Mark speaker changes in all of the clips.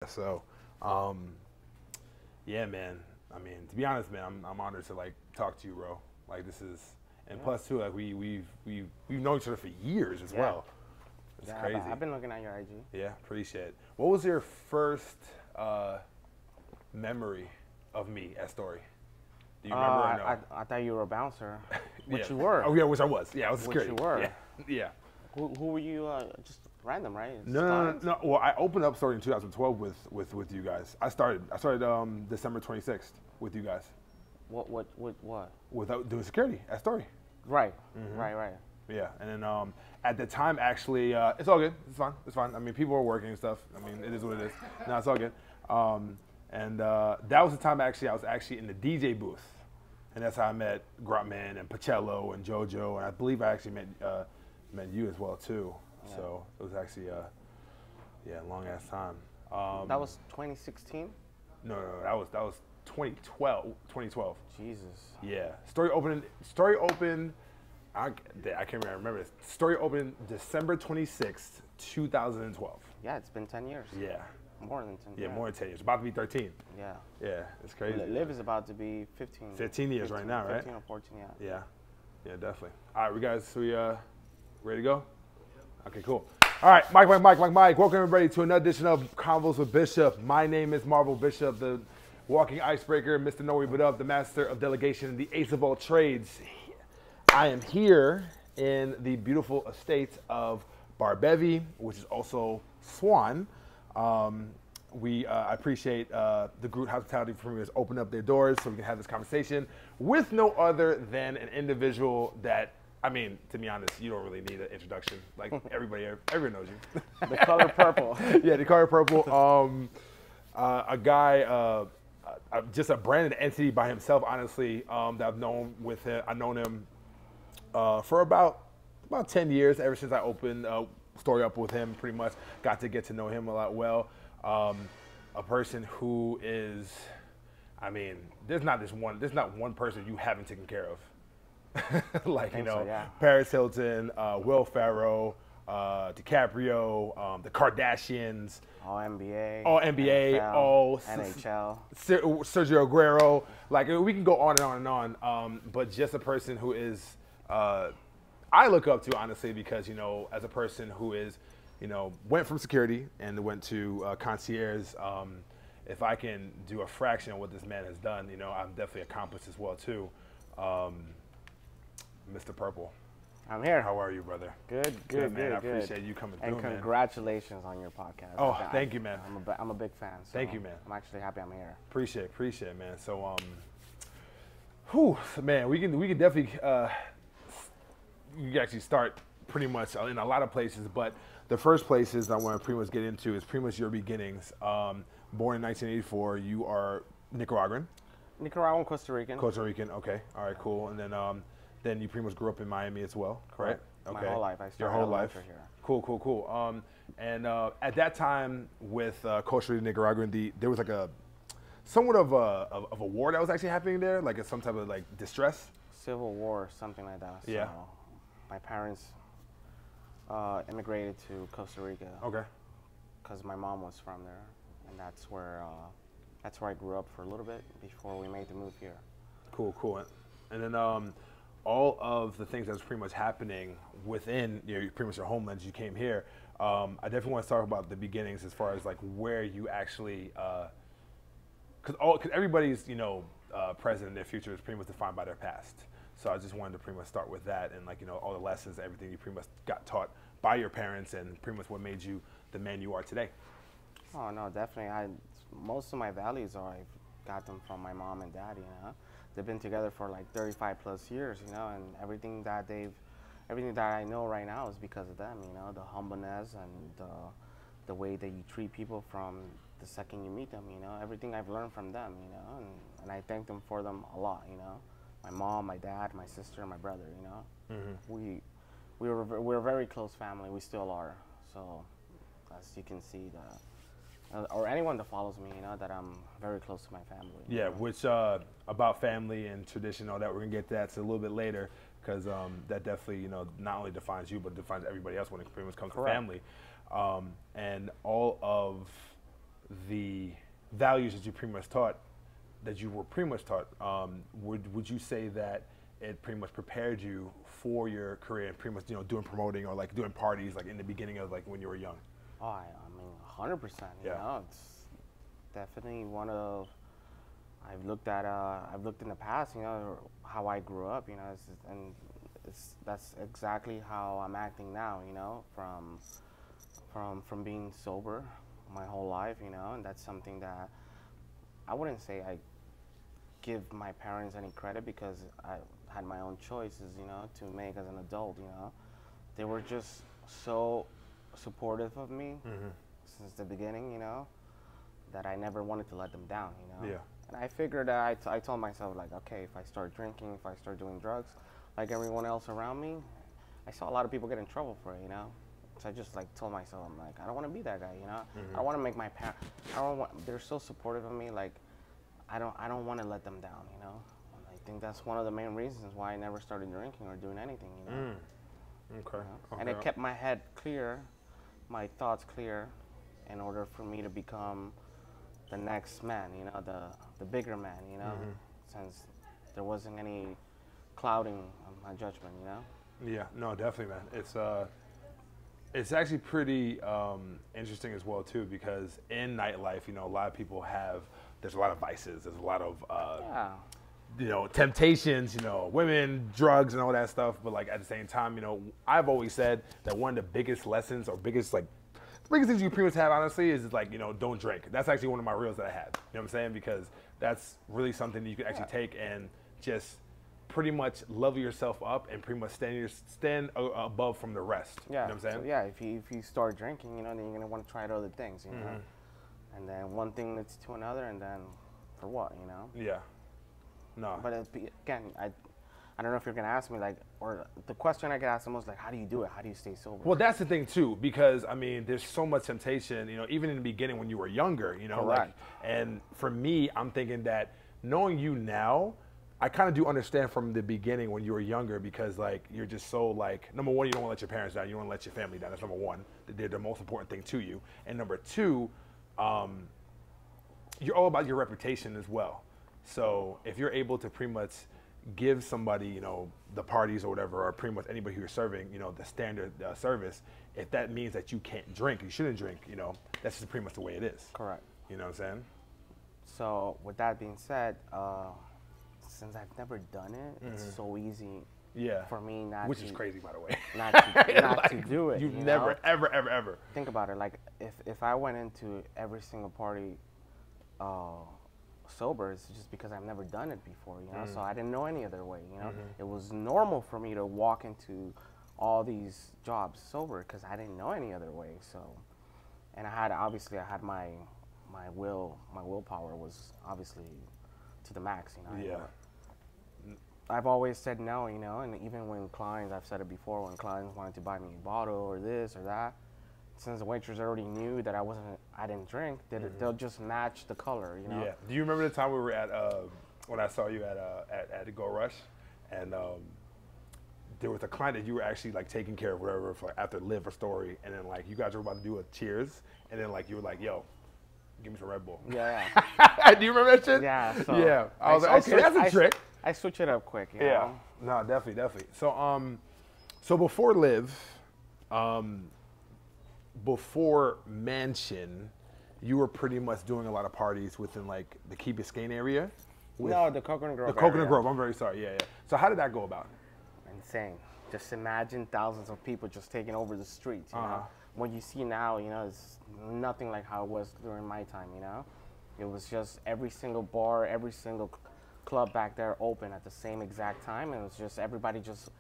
Speaker 1: So, yeah, man. I mean, to be honest, man, I'm honored to like talk to you, bro. Like this is, and plus too, like we've known each other for years as well. It's
Speaker 2: Yeah,
Speaker 1: crazy.
Speaker 2: I've been looking at your IG.
Speaker 1: Yeah, appreciate it. What was your first memory of me at Story? Do you remember? Or no?
Speaker 2: I thought you were a bouncer, which
Speaker 1: Yeah.
Speaker 2: you were.
Speaker 1: Oh yeah, which I was. Yeah, I was
Speaker 2: Which
Speaker 1: security.
Speaker 2: you were.
Speaker 1: Yeah. Yeah.
Speaker 2: Who were you? Just random, right? It's
Speaker 1: No. Well, I opened up Story in 2012 with you guys. I started December 26th with you guys.
Speaker 2: What?
Speaker 1: Without doing security at Story.
Speaker 2: Right. Right.
Speaker 1: Yeah, and then at the time, actually, it's all good. It's fine. It's fine. I mean, people are working and stuff. I mean, it is what it is. No, it's all good. And that was the time I was actually in the DJ booth, and that's how I met Grumman and Pacello and JoJo, and I believe I actually met you as well too.
Speaker 2: Yeah.
Speaker 1: So it was actually a long ass time.
Speaker 2: That was 2016.
Speaker 1: No, that was 2012. 2012.
Speaker 2: Jesus.
Speaker 1: Yeah, Story opened. I can't remember this. Story opened December 26th, 2012.
Speaker 2: Yeah, it's been 10 years.
Speaker 1: Yeah.
Speaker 2: More than 10.
Speaker 1: Yeah, more than 10 years. About to be 13.
Speaker 2: Yeah.
Speaker 1: Yeah, it's crazy.
Speaker 2: Live is about to be 15.
Speaker 1: 15 years right now, right?
Speaker 2: 15 or 14, yeah.
Speaker 1: Yeah. Yeah, definitely. All right, we ready to go? Okay, cool. All right, Mike. Welcome everybody to another edition of Convos with Bishop. My name is Marvel Bishop, the walking icebreaker, Mr. Know But Up, the master of delegation, the ace of all trades. I am here in the beautiful estate of Barbevi, which is also Swan. I appreciate the Groot Hospitality for me to open up their doors so we can have this conversation with no other than an individual that, I mean, to be honest, you don't really need an introduction. Like everybody knows you.
Speaker 2: The color purple.
Speaker 1: Yeah, the color purple. A guy, just a branded entity by himself, honestly, that I've known with him. I've known him for about 10 years, ever since I opened Story up with him, pretty much. Got to get to know him a lot well. A person who is, I mean, there's not one person you haven't taken care of. Like, you know,
Speaker 2: yeah.
Speaker 1: Paris Hilton, Will Ferrell, DiCaprio, the Kardashians.
Speaker 2: All NBA.
Speaker 1: All NBA,
Speaker 2: NFL,
Speaker 1: all
Speaker 2: NHL.
Speaker 1: Sergio Aguero. Like, we can go on and on and on. But just a person who is, I look up to, honestly, because, you know, as a person who is, you know, went from security and went to concierge, if I can do a fraction of what this man has done, you know, I've definitely accomplished as well, too. Mr. Purple.
Speaker 2: I'm here.
Speaker 1: How are you, brother?
Speaker 2: Good,
Speaker 1: man. I appreciate you coming through,
Speaker 2: and congratulations on your podcast.
Speaker 1: Oh, thank you, man.
Speaker 2: I'm a big fan. So
Speaker 1: Thank you, man.
Speaker 2: I'm actually happy I'm here.
Speaker 1: Appreciate it, man. So, man, we can definitely, you can actually start pretty much in a lot of places, but the first places I want to pretty much get into is pretty much your beginnings. Born in 1984, you are Nicaraguan.
Speaker 2: Nicaraguan, Costa Rican.
Speaker 1: Costa Rican, okay. All right, cool. And then you pretty much grew up in Miami as well, correct?
Speaker 2: Okay. My whole life. I started
Speaker 1: your whole life
Speaker 2: here.
Speaker 1: Cool. And at that time with Costa Rican, Nicaraguan, there was like a somewhat of a war that was actually happening there, like some type of like distress.
Speaker 2: Civil war, something like that. So
Speaker 1: yeah.
Speaker 2: My parents immigrated to Costa Rica.
Speaker 1: Okay.
Speaker 2: Because my mom was from there, and that's where I grew up for a little bit before we made the move here.
Speaker 1: Cool. And then all of the things that was pretty much happening within pretty much your homeland as you came here. I definitely want to talk about the beginnings as far as like where you actually, because everybody's present in their future is pretty much defined by their past. So I just wanted to pretty much start with that and like all the lessons, everything you pretty much got taught by your parents and pretty much what made you the man you are today.
Speaker 2: Oh no, definitely. Most of my values I got them from my mom and dad. They've been together for like 35 plus years. And everything that I know right now is because of them. The humbleness and the way that you treat people from the second you meet them. Everything I've learned from them. And I thank them for them a lot. My mom, my dad, my sister, my brother.
Speaker 1: Mm-hmm.
Speaker 2: We're a very close family. We still are. So as you can see, or anyone that follows me, that I'm very close to my family.
Speaker 1: Yeah, which about family and tradition, all that, we're gonna get to that a little bit later, because that definitely, not only defines you, but defines everybody else when it pretty much comes
Speaker 2: Correct.
Speaker 1: to family. And all of the values that you pretty much taught, that you were pretty much taught, would you say that it pretty much prepared you for your career and pretty much, you know, doing promoting or like doing parties like in the beginning of like when you were young?
Speaker 2: Oh, I mean, 100%. You know, it's definitely one of. I've looked in the past, you know, how I grew up, you know, that's exactly how I'm acting now, you know, from being sober my whole life, you know, and that's something that I wouldn't say I give my parents any credit because I had my own choices, you know, to make as an adult, you know. They were just so supportive of me since the beginning, you know, that I never wanted to let them down, you know.
Speaker 1: Yeah.
Speaker 2: And I figured that I told myself, like, okay, if I start drinking, if I start doing drugs, like everyone else around me, I saw a lot of people get in trouble for it, you know. So I just like told myself, I'm like, I don't want to be that guy, you know. I don't want to make my parents. They're so supportive of me, like, I don't want to let them down, you know. And I think that's one of the main reasons why I never started drinking or doing anything, you know.
Speaker 1: Okay.
Speaker 2: You know? And it kept my head clear, my thoughts clear, in order for me to become the next man, you know, the bigger man, you know, since there wasn't any clouding of my judgment, you know.
Speaker 1: Yeah, no, definitely, man. It's actually pretty interesting as well too, because in nightlife, you know, a lot of people there's a lot of vices, there's a lot of you know, temptations, you know, women, drugs, and all that stuff. But like at the same time, you know, I've always said that one of the biggest lessons or biggest things you pretty much have, honestly, is like, you know, don't drink. That's actually one of my reels that I had. You know what I'm saying? Because that's really something that you can actually take and just pretty much level yourself up and pretty much stand above from the rest.
Speaker 2: Yeah.
Speaker 1: You know what I'm saying?
Speaker 2: So, yeah. If you start drinking, you know, then you're gonna want to try other things, you know. And then one thing leads to another, and then for what, you know?
Speaker 1: Yeah. No.
Speaker 2: But again, I don't know if you're gonna ask me, like, or the question I get asked the most, like, how do you do it? How do you stay sober?
Speaker 1: Well, that's the thing too, because I mean, there's so much temptation, you know, even in the beginning when you were younger, you know,
Speaker 2: Correct.
Speaker 1: like, and for me, I'm thinking that knowing you now, I kind of do understand from the beginning when you were younger, because like, you're just so like, number one, you don't want to let your parents down, you don't want to let your family down. That's number one. They're the most important thing to you. And number two, you're all about your reputation as well. So if you're able to pretty much give somebody, you know, the parties or whatever, or pretty much anybody who you're serving, you know, the standard service, if that means that you can't drink, you shouldn't drink, you know, that's just pretty much the way it is.
Speaker 2: Correct.
Speaker 1: You know what I'm saying?
Speaker 2: So with that being said, since I've never done it, it's so easy for me not
Speaker 1: Which
Speaker 2: to.
Speaker 1: is crazy, by the way.
Speaker 2: Not to,
Speaker 1: like,
Speaker 2: to do it.
Speaker 1: You've
Speaker 2: you
Speaker 1: never,
Speaker 2: know?
Speaker 1: ever.
Speaker 2: Think about it. Like, if I went into every single party sober, it's just because I've never done it before, you know. So I didn't know any other way, you know. It was normal for me to walk into all these jobs sober because I didn't know any other way. So, and I had my willpower was obviously to the max, you know.
Speaker 1: Yeah.
Speaker 2: I've always said no, you know, and even when clients, I've said it before, when clients wanted to buy me a bottle or this or that, since the waitress already knew that I didn't drink, they'll just match the color, you know.
Speaker 1: Yeah. Do you remember the time we were at when I saw you at the Go Rush, and there was a client that you were actually like taking care of, whatever, for after Live or Story, and then like you guys were about to do a cheers, and then like you were like, yo, give me some Red Bull.
Speaker 2: Yeah.
Speaker 1: Do you remember that shit?
Speaker 2: Yeah. So
Speaker 1: yeah. I was like, okay, that's a trick.
Speaker 2: I switch it up quick. You
Speaker 1: Yeah.
Speaker 2: know?
Speaker 1: No, definitely. So before Live, before Mansion, you were pretty much doing a lot of parties within like the Key Biscayne area.
Speaker 2: No, the Coconut Grove.
Speaker 1: The Coconut
Speaker 2: area.
Speaker 1: Grove. I'm very sorry. Yeah. So how did that go about?
Speaker 2: Insane. Just imagine thousands of people just taking over the streets. You know, what you see now, you know, is nothing like how it was during my time. You know, it was just every single bar, every single club back there open at the same exact time, and it was just everybody just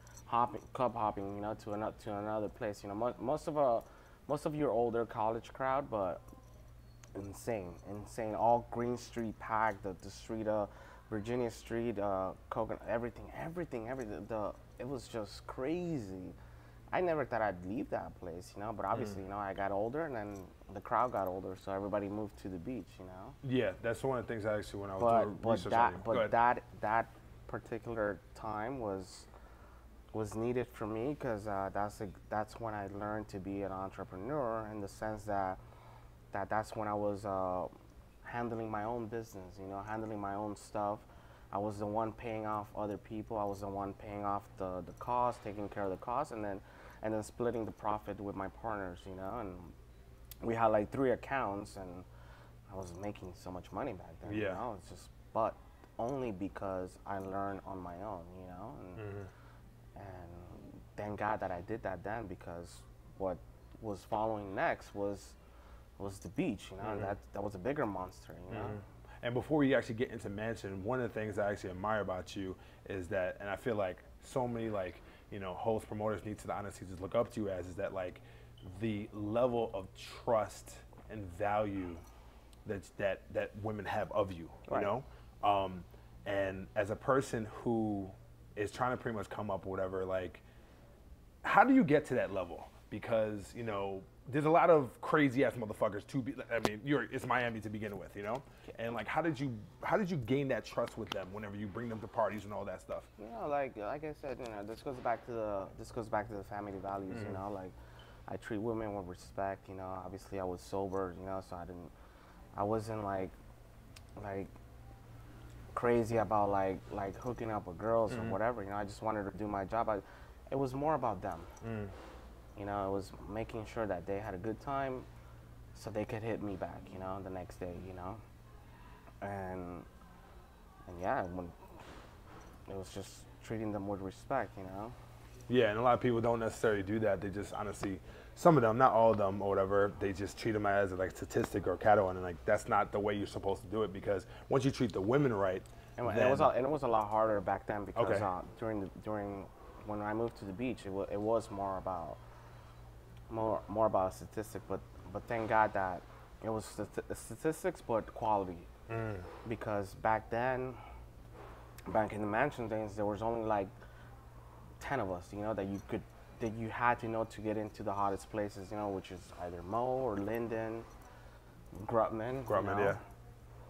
Speaker 2: club hopping, you know, to another place. You know, most of your older college crowd, but insane. All Green Street packed, the street, Virginia Street, Coconut, everything. It was just crazy. I never thought I'd leave that place, you know, but obviously, you know, I got older, and then the crowd got older, so everybody moved to the beach, you know.
Speaker 1: Yeah, that's one of the things actually when I was doing research on you.
Speaker 2: But that particular time was needed for me because that's when I learned to be an entrepreneur, in the sense that that's when I was handling my own business, you know, handling my own stuff. I was the one paying off other people. I was the one paying off the cost, taking care of the cost, and then splitting the profit with my partners, you know. And we had like 3 accounts, and I was making so much money back then.
Speaker 1: Yeah.
Speaker 2: You know, it's just, but only because I learned on my own, you know. And thank God that I did that then, because what was following next was the beach, you know. And that was a bigger monster, you know.
Speaker 1: And before we actually get into Mansion, one of the things I actually admire about you is that, and I feel like so many, like, you know, host promoters need to honestly just look up to you as, is that like the level of trust and value that women have of you, you know? And as a person who is trying to pretty much come up or whatever, like, how do you get to that level? Because, you know, there's a lot of crazy ass motherfuckers to be. I mean, it's Miami to begin with, you know. And like, how did you gain that trust with them whenever you bring them to parties and all that stuff?
Speaker 2: You know, like I said, you know, this goes back to the family values. You know, like I treat women with respect. You know, obviously I was sober. You know, so I wasn't like crazy about like hooking up with girls or whatever. You know, I just wanted to do my job. It was more about them. You know, it was making sure that they had a good time so they could hit me back, you know, the next day, you know. And yeah, it was just treating them with respect, you know.
Speaker 1: Yeah, and a lot of people don't necessarily do that. They just honestly, some of them, not all of them or whatever, they just treat them as like statistic or cattle, and like that's not the way you're supposed to do it, because once you treat the women right,
Speaker 2: and it was a lot harder back then, because during when I moved to the beach, it was more about a statistic, but thank God that it was statistics, but quality. Because back in the Mansion days, there was only like 10 of us, you know, that you had to know to get into the hottest places, you know, which is either Mo or Linden, Grutman.
Speaker 1: Grutman,
Speaker 2: you know?
Speaker 1: yeah.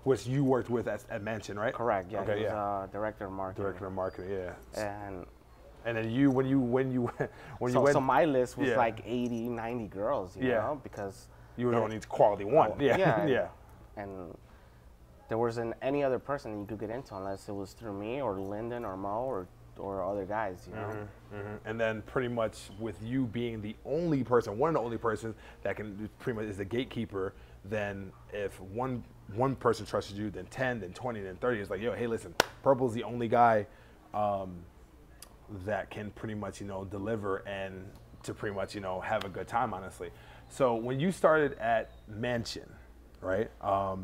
Speaker 1: Which you worked with at Mansion, right?
Speaker 2: Correct. Yeah.
Speaker 1: Okay,
Speaker 2: he was director of marketing.
Speaker 1: Director of marketing, yeah.
Speaker 2: And
Speaker 1: then you when you went,
Speaker 2: so my list was like 80, 90 girls, you know, because
Speaker 1: you were only quality one. Yeah.
Speaker 2: And there wasn't any other person you could get into unless it was through me or Lyndon or Mo or other guys, you know.
Speaker 1: And then pretty much with you being the only person, one of the only persons that can pretty much is the gatekeeper, then if one person trusted you, then 10, then 20, then 30, it's like, yo, hey, listen, Purple's the only guy that can pretty much, you know, deliver and to pretty much, you know, have a good time, honestly. So when you started at Mansion, right, I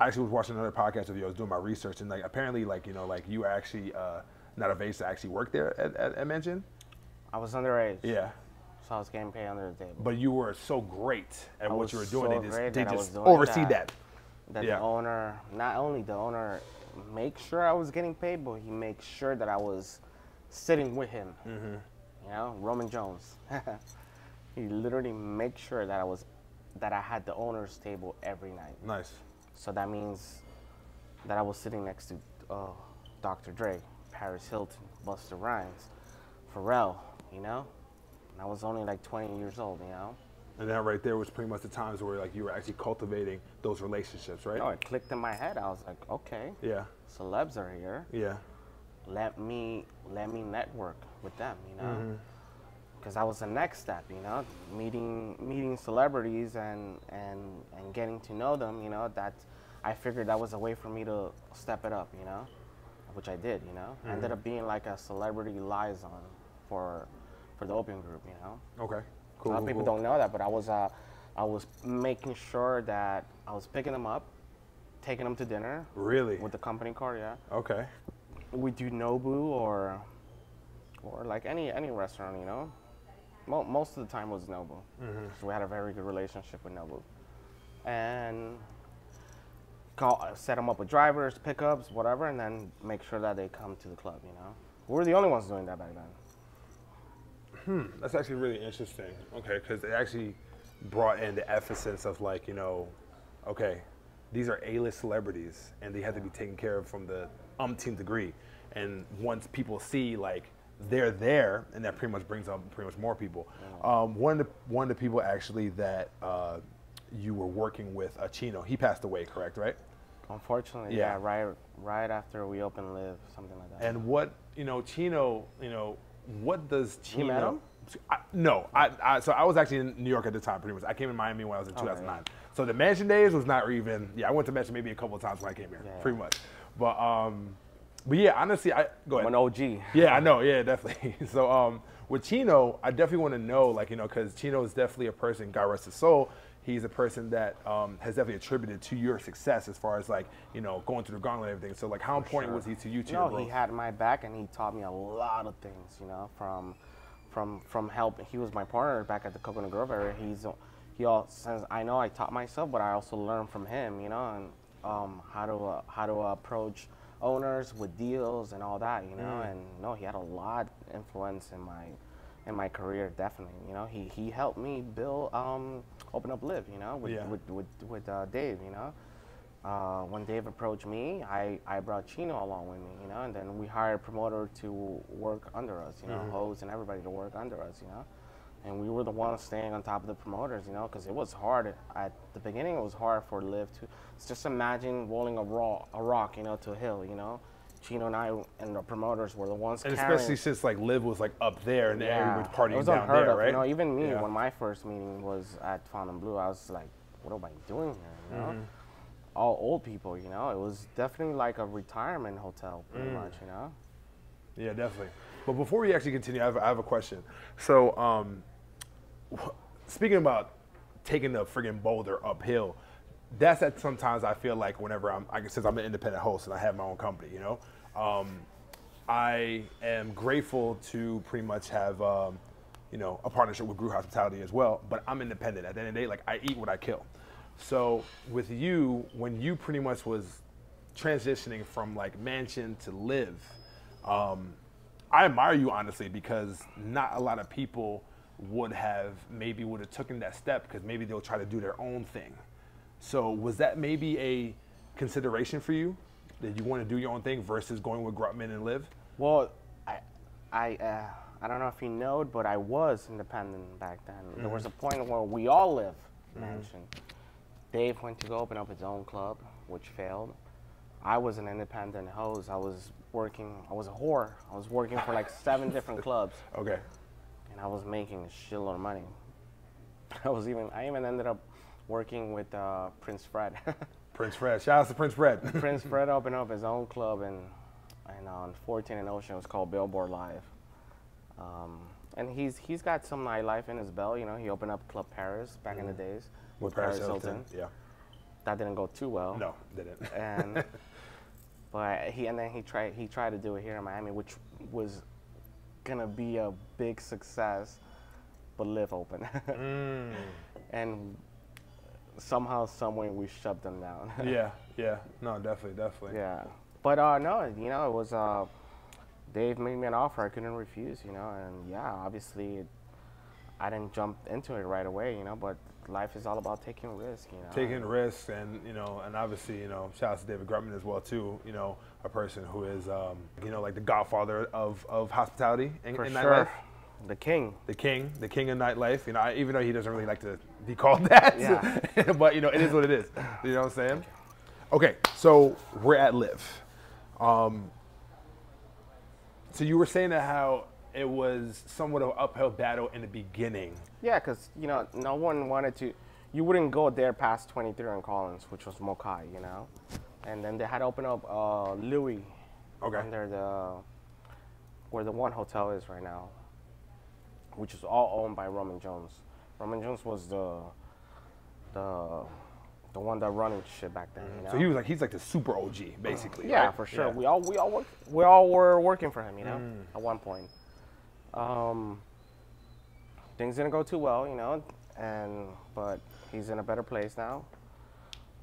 Speaker 1: actually was watching another podcast of you. I was doing my research, and like apparently, like, you know, like you were actually not of age to actually work there at Mansion.
Speaker 2: I was underage.
Speaker 1: Yeah.
Speaker 2: So I was getting paid under the table.
Speaker 1: But you were so great at what you were doing. They just
Speaker 2: oversee
Speaker 1: that.
Speaker 2: That the owner, not only the owner, make sure I was getting paid, but he makes sure that I was sitting with him. You know, Roman Jones. He literally makes sure that I had the owner's table every night.
Speaker 1: Nice.
Speaker 2: So that means that I was sitting next to Dr. Dre, Paris Hilton, Busta Rhymes, Pharrell, you know? And I was only like 20 years old, you know?
Speaker 1: And that right there was pretty much the times where like you were actually cultivating those relationships, right?
Speaker 2: No, it clicked in my head. I was like, okay.
Speaker 1: Yeah.
Speaker 2: Celebs are here.
Speaker 1: Yeah.
Speaker 2: Let me network with them, you know? Because that was the next step, you know, meeting celebrities and getting to know them, you know. That I figured that was a way for me to step it up, you know, which I did, you know. I ended up being like a celebrity liaison for the opium group, you know.
Speaker 1: Okay, cool.
Speaker 2: A lot of people don't know that, but I was making sure that I was picking them up, taking them to dinner.
Speaker 1: Really?
Speaker 2: With the company car, yeah.
Speaker 1: Okay.
Speaker 2: We do Nobu or like any restaurant, you know. Most of the time was Nobu. So we had a very good relationship with Nobu. And set them up with drivers, pickups, whatever, and then make sure that they come to the club, you know. We were the only ones doing that back then.
Speaker 1: That's actually really interesting. Okay, because it actually brought in the emphasis of like, you know, okay, these are A-list celebrities and they have to be taken care of from the umpteenth degree. And once people see like they're there, and that pretty much brings up pretty much more people. One of the people actually that you were working with, Chino, he passed away, correct? Right?
Speaker 2: Unfortunately,
Speaker 1: Yeah.
Speaker 2: right after we opened Live, something like that.
Speaker 1: And what Chino, what does Chino?
Speaker 2: You met him?
Speaker 1: No, so I was actually in New York at the time, pretty much. I came in Miami when I was in 2009.
Speaker 2: yeah.
Speaker 1: So the Mansion days was not even. Yeah, I went to Mansion maybe a couple of times when I came here, pretty much. But yeah, honestly, go ahead.
Speaker 2: I'm an OG.
Speaker 1: Yeah, I know. Yeah, definitely. So with Chino, I definitely want to know, because Chino is definitely a person, God rest his soul. He's a person that has definitely attributed to your success as far as going through the gauntlet and everything. So how important was he to you?
Speaker 2: No, he had my back and he taught me a lot of things. From help. He was my partner back at the Coconut Grove area. He all since I know I taught myself, but I also learned from him. And how to approach owners with deals and all that. And no, he had a lot of influence in my career, definitely. He helped me build open up Live, with Dave. When Dave approached me, I brought Chino along with me, and then we hired a promoter to work under us, hosts and everybody to work under us, and we were the ones staying on top of the promoters, because it was hard at the beginning. It was hard for Live to just imagine rolling a rock, to a hill, Chino and I and the promoters were the ones
Speaker 1: and
Speaker 2: carrying.
Speaker 1: Especially since Live was up there and everybody was partying
Speaker 2: it was
Speaker 1: down
Speaker 2: unheard
Speaker 1: there,
Speaker 2: of,
Speaker 1: right?
Speaker 2: Even me, when my first meeting was at Fontainebleau, I was like, what am I doing here, all old people, it was definitely like a retirement hotel, pretty much,
Speaker 1: Yeah, definitely. But before we actually continue, I have a question. So, speaking about taking the friggin' boulder uphill, that's that sometimes I feel like whenever since I'm an independent host and I have my own company, I am grateful to pretty much have, a partnership with Grew Hospitality as well, but I'm independent. At the end of the day, I eat what I kill. So with you, when you pretty much was transitioning from Mansion to Live, I admire you honestly, because not a lot of people would have taken that step, because maybe they'll try to do their own thing. So was that maybe a consideration for you, that you want to do your own thing versus going with Grutman and Live?
Speaker 2: Well, I don't know if you know, but I was independent back then. There was a point where we all lived Mansion. Dave went to go open up his own club, which failed. I was an independent host. I was a whore. I was working for 7 different clubs.
Speaker 1: Okay.
Speaker 2: And I was making a shitload of money. I even ended up working with Prince Fred.
Speaker 1: Prince Fred. Shout out to Prince Fred.
Speaker 2: Prince Fred opened up his own club on 14 and Ocean. It was called Billboard Live. And he's got some nightlife in his belt. He opened up Club Paris back in the days.
Speaker 1: With Paris Hilton. Yeah.
Speaker 2: That didn't go too well.
Speaker 1: No, didn't.
Speaker 2: But he tried to do it here in Miami, which was gonna be a big success, but Live open. And somehow, someway, we shut them down.
Speaker 1: Yeah. No, definitely.
Speaker 2: Yeah. But no, it was Dave made me an offer I couldn't refuse, and obviously I didn't jump into it right away, but life is all about taking risks,
Speaker 1: Taking risks, and and obviously, shout out to David Grutman as well too, a person who is the godfather of hospitality and nightlife.
Speaker 2: The king
Speaker 1: of nightlife. Even though he doesn't really like to be called that, but it is what it is. You know what I'm saying? Okay, so we're at Live. So you were saying that how it was somewhat of an uphill battle in the beginning.
Speaker 2: Yeah, because no one wanted to. You wouldn't go there past 23 on Collins, which was Mokai, and then they had to open up Louis, under where the One Hotel is right now, which is all owned by Roman Jones. Roman Jones was the one that running shit back then.
Speaker 1: So he's the super OG basically.
Speaker 2: Yeah,
Speaker 1: right?
Speaker 2: for sure.
Speaker 1: Yeah.
Speaker 2: We all were working for him, at one point. Things didn't go too well, but he's in a better place now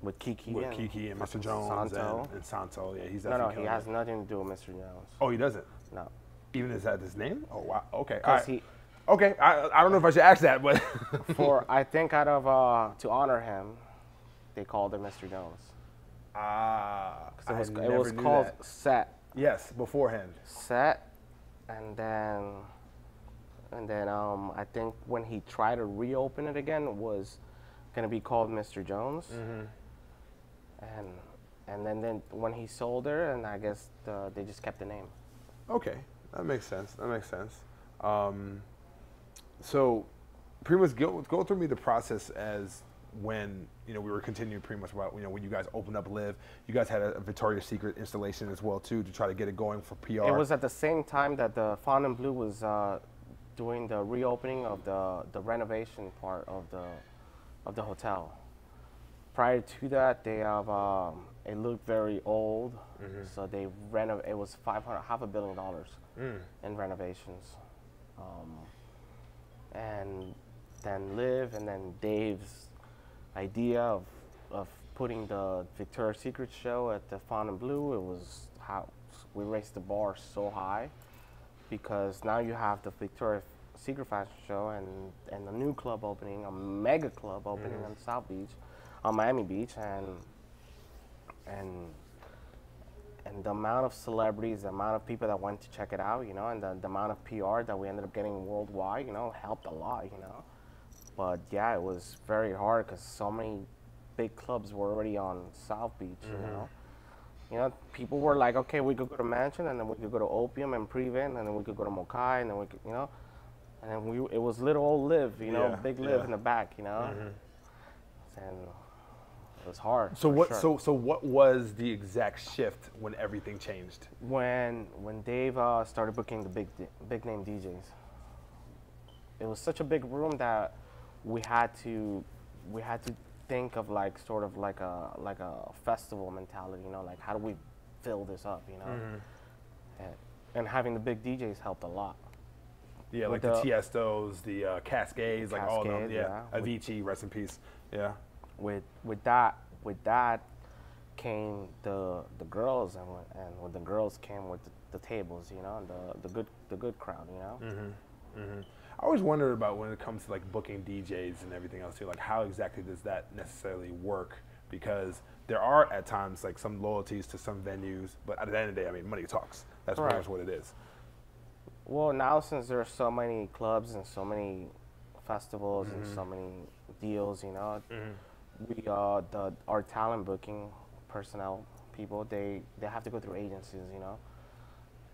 Speaker 2: with Kiki and
Speaker 1: Mr. Jones and Santo. Yeah, he's
Speaker 2: no, he has nothing to do with Mr. Jones.
Speaker 1: Oh, he doesn't?
Speaker 2: No.
Speaker 1: Even is that his name? Oh, wow. Okay.
Speaker 2: Okay,
Speaker 1: I don't know if I should ask that, but
Speaker 2: I think out of to honor him, they called him Mr. Jones.
Speaker 1: It
Speaker 2: was called Set.
Speaker 1: Yes, beforehand.
Speaker 2: Set, and then I think when he tried to reopen it again, it was gonna be called Mr. Jones. And then when he sold her, and I guess they just kept the name.
Speaker 1: Okay, that makes sense. That makes sense. So, pretty much go through me the process as when we were continuing pretty much about when you guys opened up Live. You guys had a Victoria's Secret installation as well too to try to get it going for PR.
Speaker 2: It was at the same time that the Fond and Blue was doing the reopening of the renovation part of the hotel. Prior to that, they have it looked very old, so they it was $500 million in renovations, and then Live, and then Dave's idea of putting the Victoria's Secret show at the Fond and Blue. It was how we raised the bar so high, because now you have the Victoria's Secret fashion show and a new club opening, a mega club opening on South Beach, on Miami Beach, and the amount of celebrities, the amount of people that went to check it out, and the amount of PR that we ended up getting worldwide, helped a lot, But yeah, it was very hard because so many big clubs were already on South Beach, people were like, okay, we could go to Mansion, and then we could go to Opium and Prevent, and then we could go to Mokai, and then we could, and then it was little old Live, big Live in the back, and it was hard.
Speaker 1: So what? Sure. So what was the exact shift when everything changed?
Speaker 2: When Dave started booking the big name DJs, it was such a big room that we had to think of sort of like a festival mentality, like how do we fill this up, and having the big DJs helped a lot.
Speaker 1: Yeah, like the Tiestos, the Cascades, like all of them. Yeah, Avicii, rest in peace. Yeah.
Speaker 2: With that came the girls, and with the girls came with the tables, and the good crowd,
Speaker 1: I always wondered about when it comes to booking DJs and everything else too, how exactly does that necessarily work? Because there are at times some loyalties to some venues, but at the end of the day, I mean, money talks. That's pretty much what it is.
Speaker 2: Well, now since there are so many clubs and so many festivals and so many deals, our talent booking personnel people, they have to go through agencies,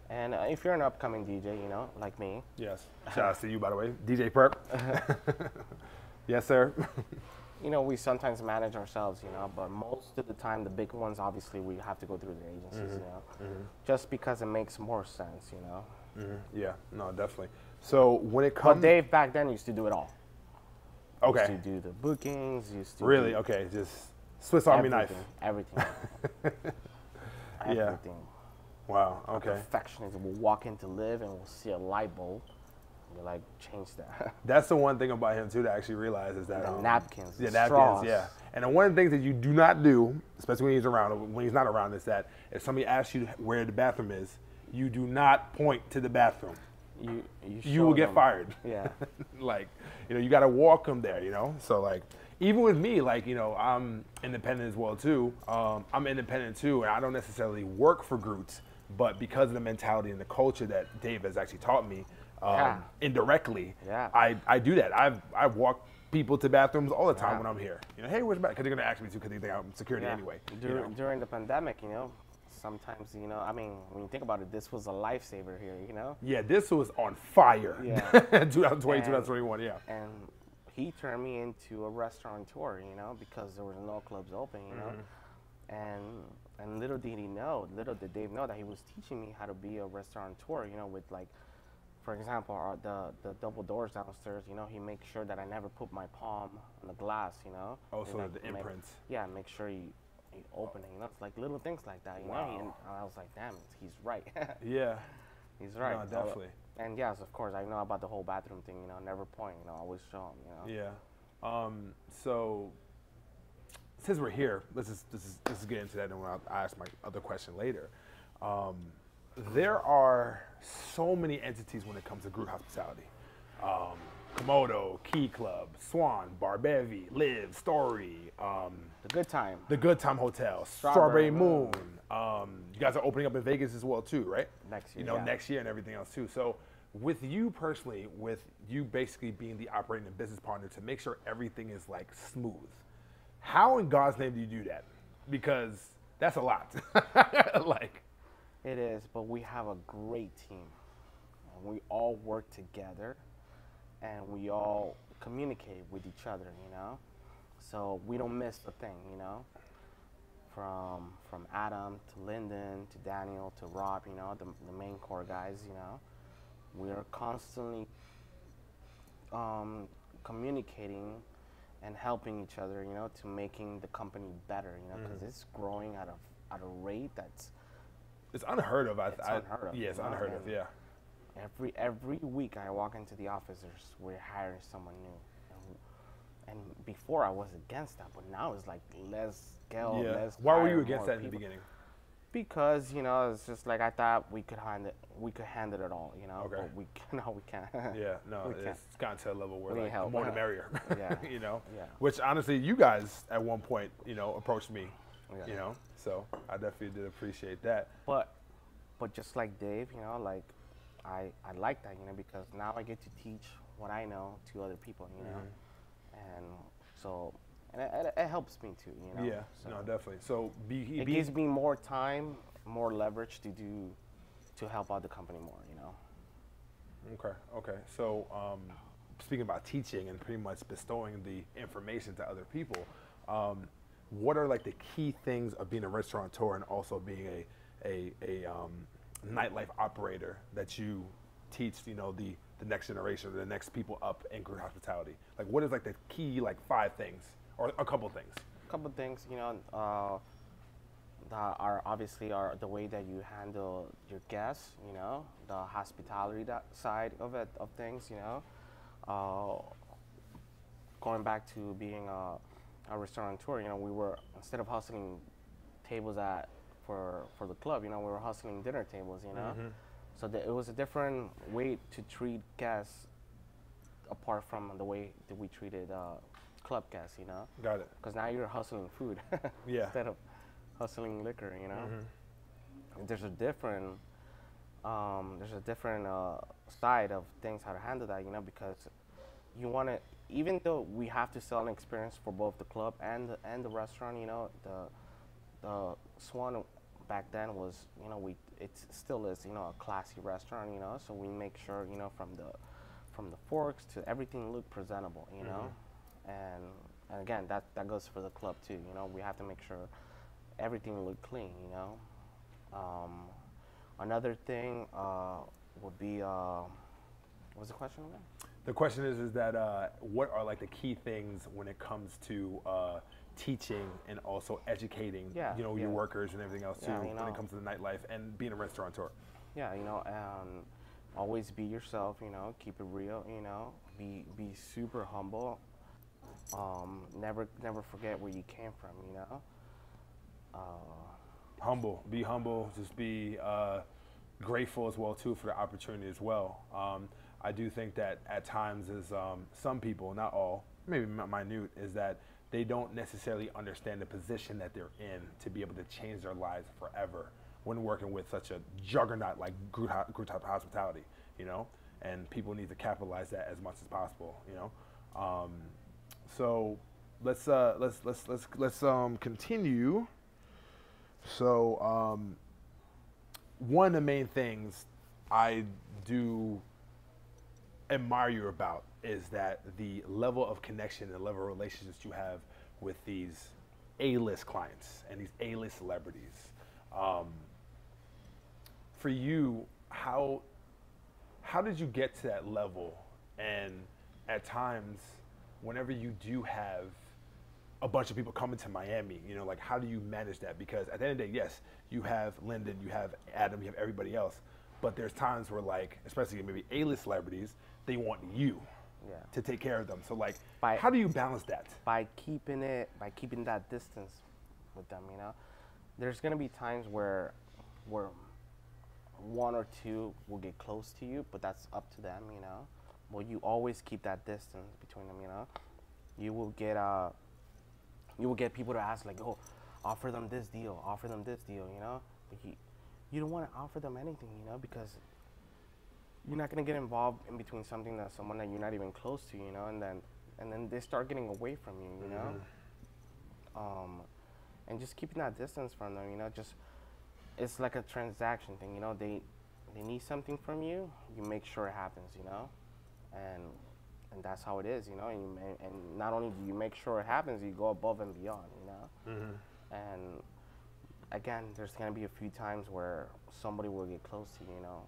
Speaker 2: And if you're an upcoming DJ, like me.
Speaker 1: Yes. Shout out to you, by the way, DJ Purp. Yes, sir.
Speaker 2: We sometimes manage ourselves, but most of the time, the big ones, obviously, we have to go through the agencies, just because it makes more sense,
Speaker 1: Yeah, no, definitely. So when it comes,
Speaker 2: but Dave back then used to do it all.
Speaker 1: Okay.
Speaker 2: Used to do the bookings. Used to
Speaker 1: really okay, just Swiss Army knife.
Speaker 2: Everything.
Speaker 1: Yeah. Wow. Okay.
Speaker 2: Perfectionism. We'll walk into Live and we'll see a light bulb. We're change that.
Speaker 1: That's the one thing about him too to actually realize is that
Speaker 2: the napkins.
Speaker 1: Yeah,
Speaker 2: napkins.
Speaker 1: Straws. Yeah. And one of the things that you do not do, especially when he's around, when he's not around, is that if somebody asks you where the bathroom is, you do not point to the bathroom. You will get fired.
Speaker 2: Yeah.
Speaker 1: You got to walk them there. So even with me, I'm independent as well too. I'm independent too, and I don't necessarily work for Groots, but because of the mentality and the culture that Dave has actually taught me indirectly, I do that. I walk people to bathrooms all the time when I'm here. Hey, where's the bathroom? Because they're gonna ask me to, because they think I'm security anyway.
Speaker 2: During the pandemic, sometimes, I mean, when you think about it, this was a lifesaver here,
Speaker 1: Yeah, this was on fire.
Speaker 2: Yeah.
Speaker 1: 2020, 2021, yeah.
Speaker 2: And he turned me into a restaurateur, because there was no clubs open, And little did Dave know that he was teaching me how to be a restaurateur, with for example, the double doors downstairs, he makes sure that I never put my palm on the glass,
Speaker 1: Oh, so the imprints.
Speaker 2: Make sure you open it, it's little things like that,
Speaker 1: Wow.
Speaker 2: And I was like, damn, he's right.
Speaker 1: Yeah.
Speaker 2: He's right.
Speaker 1: No, definitely.
Speaker 2: And yes, of course, I know about the whole bathroom thing, never point, always show him,
Speaker 1: Yeah. So since we're here, let's just get into that, and I'll ask my other question later. There are so many entities when it comes to group hospitality. Komodo, Key Club, Swan, Barbevi, Live, Story,
Speaker 2: The Good Time.
Speaker 1: the Good Time Hotel, Strawberry Moon. You guys are opening up in Vegas as well too, right?
Speaker 2: Next year,
Speaker 1: You know,
Speaker 2: yeah.
Speaker 1: next year and everything else too. So with you personally, with you basically being the operating and business partner to make sure everything is like smooth, how in God's name do you do that? Because that's a lot. Like,
Speaker 2: It is, but we have a great team. And we all work together, and we all communicate with each other, you know? So we don't miss a thing, you know? From Adam to Lyndon to Daniel to Rob, you know, the main core guys, you know? We are constantly communicating and helping each other, you know, to making the company better, you know, because it's growing at a rate that's
Speaker 1: it's unheard of.
Speaker 2: It's unheard of,
Speaker 1: Yeah, it's
Speaker 2: you know,
Speaker 1: unheard of.
Speaker 2: and
Speaker 1: Yeah.
Speaker 2: every week I walk into the office, we're hiring someone new, and before I was against that, but now it's like let's go.
Speaker 1: Yeah.
Speaker 2: Let's
Speaker 1: Why were
Speaker 2: hire
Speaker 1: you against
Speaker 2: more
Speaker 1: that in the
Speaker 2: people.
Speaker 1: beginning?
Speaker 2: Because you know it's just like I thought we could handle it all, you know.
Speaker 1: Okay.
Speaker 2: But we can't.
Speaker 1: Yeah, no,
Speaker 2: We can't.
Speaker 1: it's gotten to a level where
Speaker 2: We need
Speaker 1: like, the
Speaker 2: help.
Speaker 1: more the merrier.
Speaker 2: Yeah.
Speaker 1: You know.
Speaker 2: Yeah.
Speaker 1: Which honestly, you guys at one point, you know, approached me.
Speaker 2: Yeah.
Speaker 1: You know, so I definitely did appreciate that.
Speaker 2: But just like Dave, you know, like I like that, you know, because now I get to teach what I know to other people, you know, and so it helps me too, you know.
Speaker 1: Yeah,
Speaker 2: So
Speaker 1: no, definitely. So
Speaker 2: it gives me more time, more leverage to help out the company more, you know.
Speaker 1: Okay. So speaking about teaching and pretty much bestowing the information to other people, what are like the key things of being a restaurateur and also being a nightlife operator that you teach, you know, the next generation, the next people up in group hospitality? Like, what is like the key like 5 things or a couple things?
Speaker 2: A couple of things, you know, that are obviously are the way that you handle your guests, you know, the hospitality side of things, you know. Going back to being a restaurateur, you know, we were, instead of hustling tables for the club, you know, we were hustling dinner tables, you know. So it was a different way to treat guests apart from the way that we treated club guests, you know.
Speaker 1: Got it.
Speaker 2: Because now you're hustling food
Speaker 1: Yeah.
Speaker 2: instead of hustling liquor, you know. There's a different side of things how to handle that, you know, because you want to, even though we have to sell an experience for both the club and the restaurant, you know, the Swan back then was, you know, it still is, you know, a classy restaurant, you know, so we make sure, you know, from the forks to everything look presentable, you know, and again that goes for the club too, you know, we have to make sure everything look clean, you know. Another thing would be what was the question again?
Speaker 1: The question is that what are like the key things when it comes to teaching and also educating, you know, your workers and everything else too,
Speaker 2: you know,
Speaker 1: when it comes to the nightlife and being a restaurateur?
Speaker 2: Yeah, you know, always be yourself, you know, keep it real, you know, be super humble, never forget where you came from, you know.
Speaker 1: Be humble, just be grateful as well too for the opportunity as well. I do think that at times is some people, not all, maybe minute, is that they don't necessarily understand the position that they're in to be able to change their lives forever when working with such a juggernaut like group hospitality, you know, and people need to capitalize that as much as possible, you know. So let's continue. So one of the main things I do admire you about is that the level of connection and the level of relationships you have with these A-list clients and these A-list celebrities. For you, how did you get to that level? And at times, whenever you do have a bunch of people coming to Miami, you know, like how do you manage that? Because at the end of the day, yes, you have Lyndon, you have Adam, you have everybody else, but there's times where like, especially maybe A-list celebrities, they want you to take care of them. So like, how do you balance that?
Speaker 2: By keeping that distance with them, you know. There's gonna be times where one or two will get close to you, but that's up to them, you know. well, you always keep that distance between them. You know, you will get people to ask like, oh, offer them this deal, offer them this deal. You know, but you don't want to offer them anything. You know, because you're not gonna get involved in between someone that you're not even close to. You know, and then they start getting away from you. You know. And just keeping that distance from them, you know, just it's like a transaction thing, you know. They need something from you, you make sure it happens, you know, and that's how it is, you know. And not only do you make sure it happens, you go above and beyond, you know. And again, there's gonna be a few times where somebody will get close to you, you know,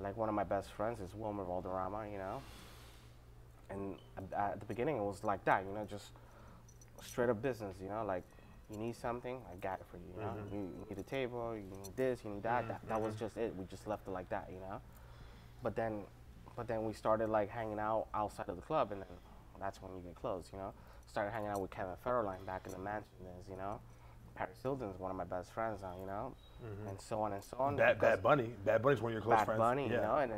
Speaker 2: like one of my best friends is Wilmer Valderrama, you know. And at the beginning, it was like that, you know, just straight up business, you know, like you need something, I got it for you, you know. You need a table, you need this, you need that. That was just it. We just left it like that, you know. But then we started like hanging out outside of the club, and then that's when you get close, you know. Started hanging out with Kevin Federline back in the mansion, you know. Paris Hilton's one of my best friends now, you know, and so on and so on.
Speaker 1: Bad Bunny's one of your close friends.
Speaker 2: Bad Bunny, you know, and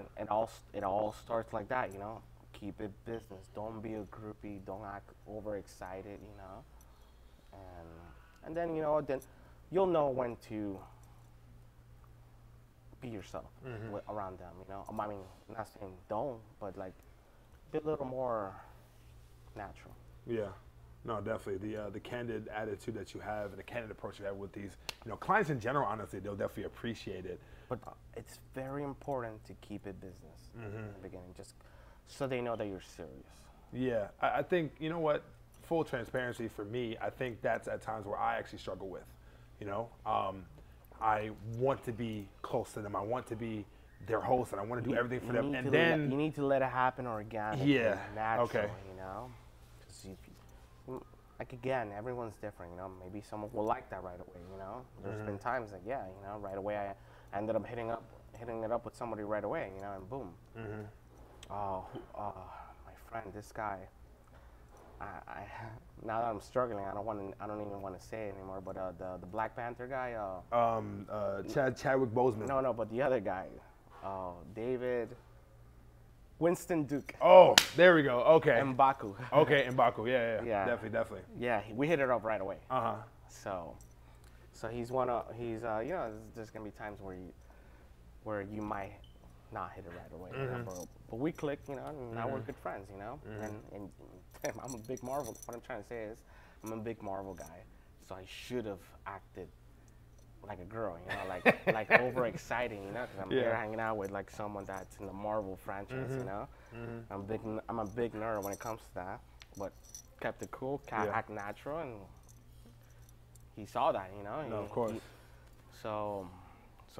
Speaker 2: it all starts like that, you know. Keep it business. Don't be a groupie. Don't act overexcited, you know. And then, you know, then you'll know when to be yourself around them, you know. I mean, not saying don't, but like be a little more natural.
Speaker 1: Yeah. No, definitely. The candid attitude that you have and the candid approach you have with these, you know, clients in general, honestly, they'll definitely appreciate it.
Speaker 2: But it's very important to keep it business in the beginning, just so they know that you're serious.
Speaker 1: Yeah, I think, you know what, full transparency for me, I think that's at times where I actually struggle with, you know. I want to be close to them. I want to be their host, and I want to do everything for them. And then
Speaker 2: you need to let it happen organically, naturally, you know. Like again, everyone's different, you know. Maybe someone will like that right away, you know. There's been times that, yeah, you know, right away I ended up hitting it up with somebody right away, you know, and boom. My friend, this guy. Now that I'm struggling, I don't even want to say it anymore. But the Black Panther guy.
Speaker 1: Chadwick Boseman.
Speaker 2: No, but the other guy, David. Winston Duke.
Speaker 1: Oh, there we go. Okay.
Speaker 2: M'Baku.
Speaker 1: Okay, M'Baku. Yeah. Definitely.
Speaker 2: Yeah, we hit it up right away. So he's you know, there's gonna be times where you might not hit it right away, you know, but we click, you know, and now we're good friends, you know. And I'm a big Marvel. What I'm trying to say is, I'm a big Marvel guy, so I should have acted like a girl, you know, like overexciting, you know, because I'm here hanging out with like someone that's in the Marvel franchise, you know. I'm a big nerd when it comes to that, but kept it cool, act natural, and he saw that, you know.
Speaker 1: No, of course.
Speaker 2: So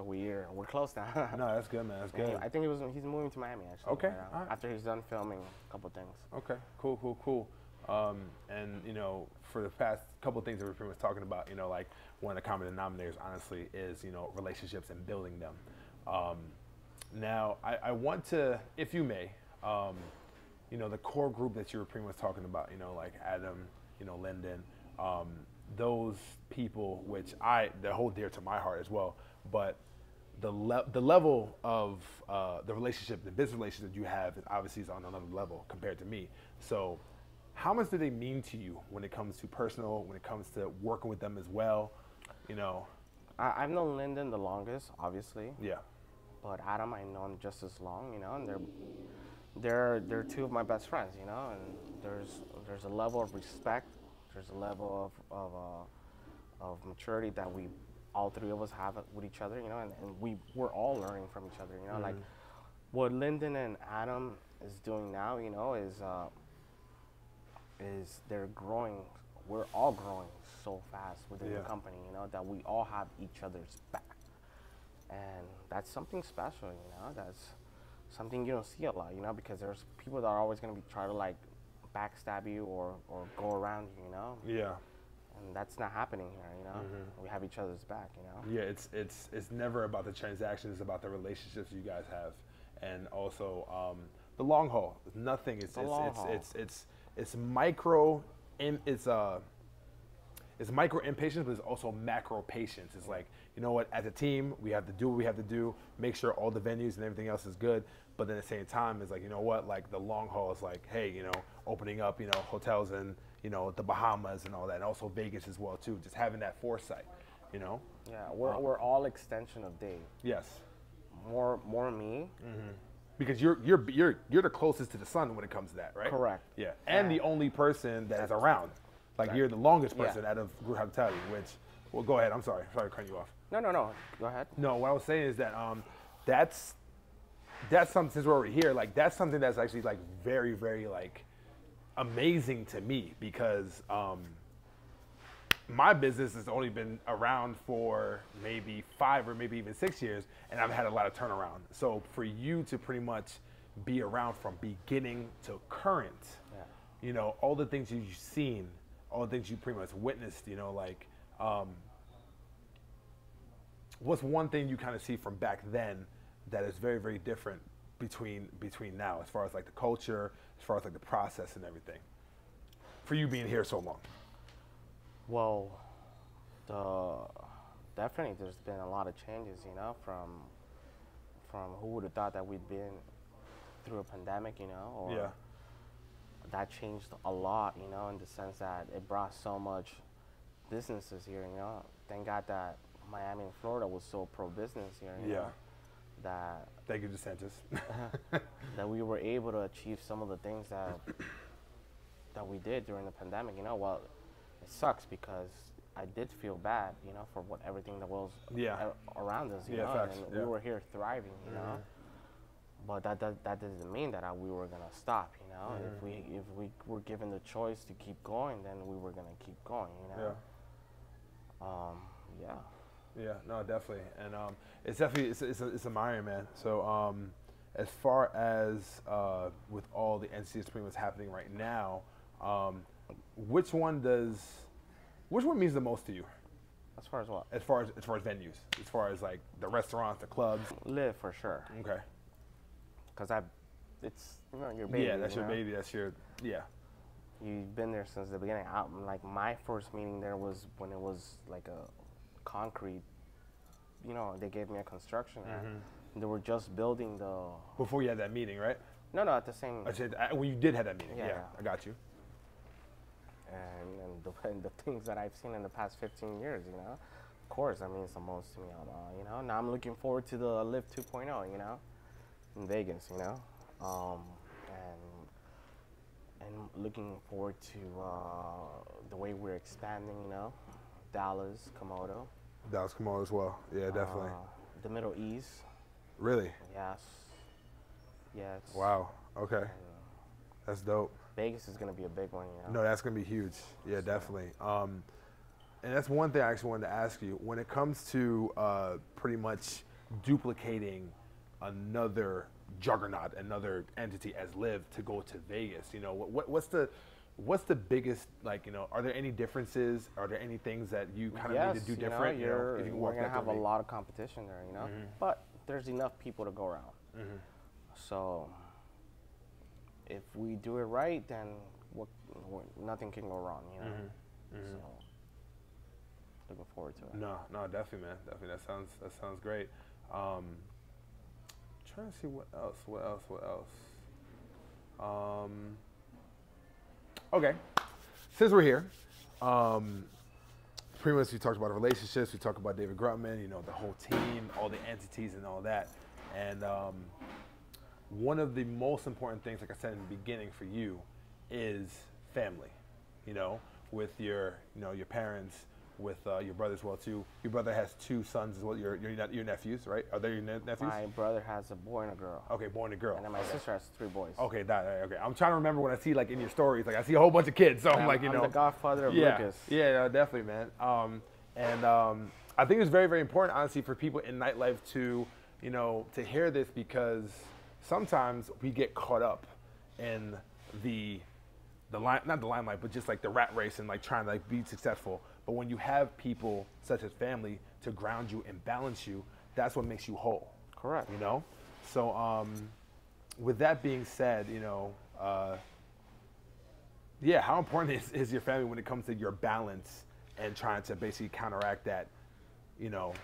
Speaker 2: we're close now.
Speaker 1: No, that's good, man. That's good.
Speaker 2: I think he's moving to Miami actually.
Speaker 1: Okay.
Speaker 2: Right after he's done filming a couple things.
Speaker 1: Okay. Cool. And you know, for the past couple of things that we're pretty much talking about, you know, like one of the common denominators, honestly, is, you know, relationships and building them. Now, I want to, if you may, you know, the core group that you were pretty much talking about, you know, like Adam, you know, Lyndon, those people, which they hold dear to my heart as well, but the level of the relationship, the business relationship you have, obviously is on another level compared to me. So how much do they mean to you when it comes to personal, when it comes to working with them as well, you know?
Speaker 2: I've known Lyndon the longest, obviously.
Speaker 1: Yeah.
Speaker 2: But Adam, I've known just as long, you know, and they're two of my best friends, you know, and there's a level of respect, there's a level of maturity that all three of us have with each other, you know, and we're all learning from each other, you know. Like what Lyndon and Adam is doing now, you know, is they're growing. We're all growing so fast within the company, you know, that we all have each other's back, and that's something special, you know. That's something you don't see a lot, you know, because there's people that are always going to be trying to like backstab you or go around you, you know.
Speaker 1: Yeah.
Speaker 2: And that's not happening here, you know. We have each other's back, you know.
Speaker 1: Yeah, it's never about the transaction. It's about the relationships you guys have, and also the long haul. Nothing. It's micro, and it's micro impatience, but it's also macro patience. It's like, you know what, as a team, we have to do what we have to do, make sure all the venues and everything else is good. But then at the same time, it's like, you know what, like the long haul is like, hey, you know, opening up, you know, hotels in, you know, the Bahamas and all that, and also Vegas as well too. Just having that foresight, you know.
Speaker 2: Yeah, we're all extension of Dave.
Speaker 1: Yes.
Speaker 2: More me.
Speaker 1: Because you're the closest to the sun when it comes to that, right?
Speaker 2: Correct.
Speaker 1: Yeah, and the only person that is around. Like you're the longest person out of group hospitality. Which, well, go ahead. I'm sorry to cut you off.
Speaker 2: No. Go ahead.
Speaker 1: No, what I was saying is that that's something, since we're already here. Like that's something that's actually like very, very like amazing to me, because my business has only been around for maybe 5 or maybe even 6 years, and I've had a lot of turnaround. So for you to pretty much be around from beginning to current, you know, all the things you've seen, all the things you pretty much witnessed, you know, like, what's one thing you kind of see from back then that is very, very different between now, as far as like the culture, as far as like the process and everything, for you being here so long?
Speaker 2: Well, definitely there's been a lot of changes, you know, from who would have thought that we'd been through a pandemic, you know, or that changed a lot, you know, in the sense that it brought so much businesses here, you know. Thank God that Miami and Florida was so pro-business here, you know, that
Speaker 1: thank you, DeSantis.
Speaker 2: that we were able to achieve some of the things that we did during the pandemic, you know. Well, it sucks because I did feel bad, you know, for everything that was around us, you know,
Speaker 1: facts.
Speaker 2: and we were here thriving, you know. But that doesn't mean that we were gonna stop, you know. If we were given the choice to keep going, then we were gonna keep going, you know.
Speaker 1: Yeah, no, definitely, and it's definitely it's admiring, man. So as far as with all the entities pretty much happening right now, which one means the most to you?
Speaker 2: As far as what?
Speaker 1: As far as venues, as far as like the restaurants, the clubs.
Speaker 2: Live for sure.
Speaker 1: Okay.
Speaker 2: Because it's, you know, your baby.
Speaker 1: Yeah, that's your
Speaker 2: know?
Speaker 1: baby. That's your
Speaker 2: You've been there since the beginning. Like my first meeting there was when it was like a concrete. You know, they gave me a construction. They were just building the.
Speaker 1: Before you had that meeting, right?
Speaker 2: No, at the same.
Speaker 1: I said when you did have that meeting. Yeah, I got you.
Speaker 2: And the things that I've seen in the past 15 years, you know, of course, that means the most to me. You know, now I'm looking forward to the Live 2.0, you know, in Vegas, you know, and looking forward to the way we're expanding, you know, Dallas, Komodo.
Speaker 1: Dallas, Komodo as well. Yeah, definitely.
Speaker 2: The Middle East.
Speaker 1: Really?
Speaker 2: Yes. Yes.
Speaker 1: Wow. Okay. That's dope.
Speaker 2: Vegas is going to be a big one, you know.
Speaker 1: No, that's going to be huge. Yeah, definitely. And that's one thing I actually wanted to ask you. When it comes to pretty much duplicating another juggernaut, another entity as Live to go to Vegas, you know, what's the biggest, like, you know, are there any differences? Are there any things that you kind of need to do different?
Speaker 2: You know, we're going to have a lot of competition there, you know, but there's enough people to go around. So if we do it right, then nothing can go wrong, you know. So looking forward to it.
Speaker 1: No, definitely, man. Definitely, that sounds great. Trying to see what else. Okay, since we're here, pretty much we talked about relationships. We talked about David Grutman, you know, the whole team, all the entities, and all that. And one of the most important things, like I said in the beginning, for you, is family. You know, with your parents, with your brother as well too. Your brother has 2 sons as well. Your nephews, right? Are they your nephews?
Speaker 2: My brother has a boy and a girl.
Speaker 1: Okay, boy and a girl.
Speaker 2: And then my sister has 3 boys.
Speaker 1: Okay, okay. I'm trying to remember when I see like in your stories, like I see a whole bunch of kids. So I'm like, you know,
Speaker 2: I'm the godfather of Lucas.
Speaker 1: Yeah, definitely, man. I think it's very, very important, honestly, for people in nightlife to, you know, to hear this, because sometimes we get caught up in not the limelight, but just like the rat race and like trying to like be successful. But when you have people such as family to ground you and balance you, that's what makes you whole.
Speaker 2: Correct.
Speaker 1: You know? So with that being said, you know, how important is your family when it comes to your balance and trying to basically counteract that, you know,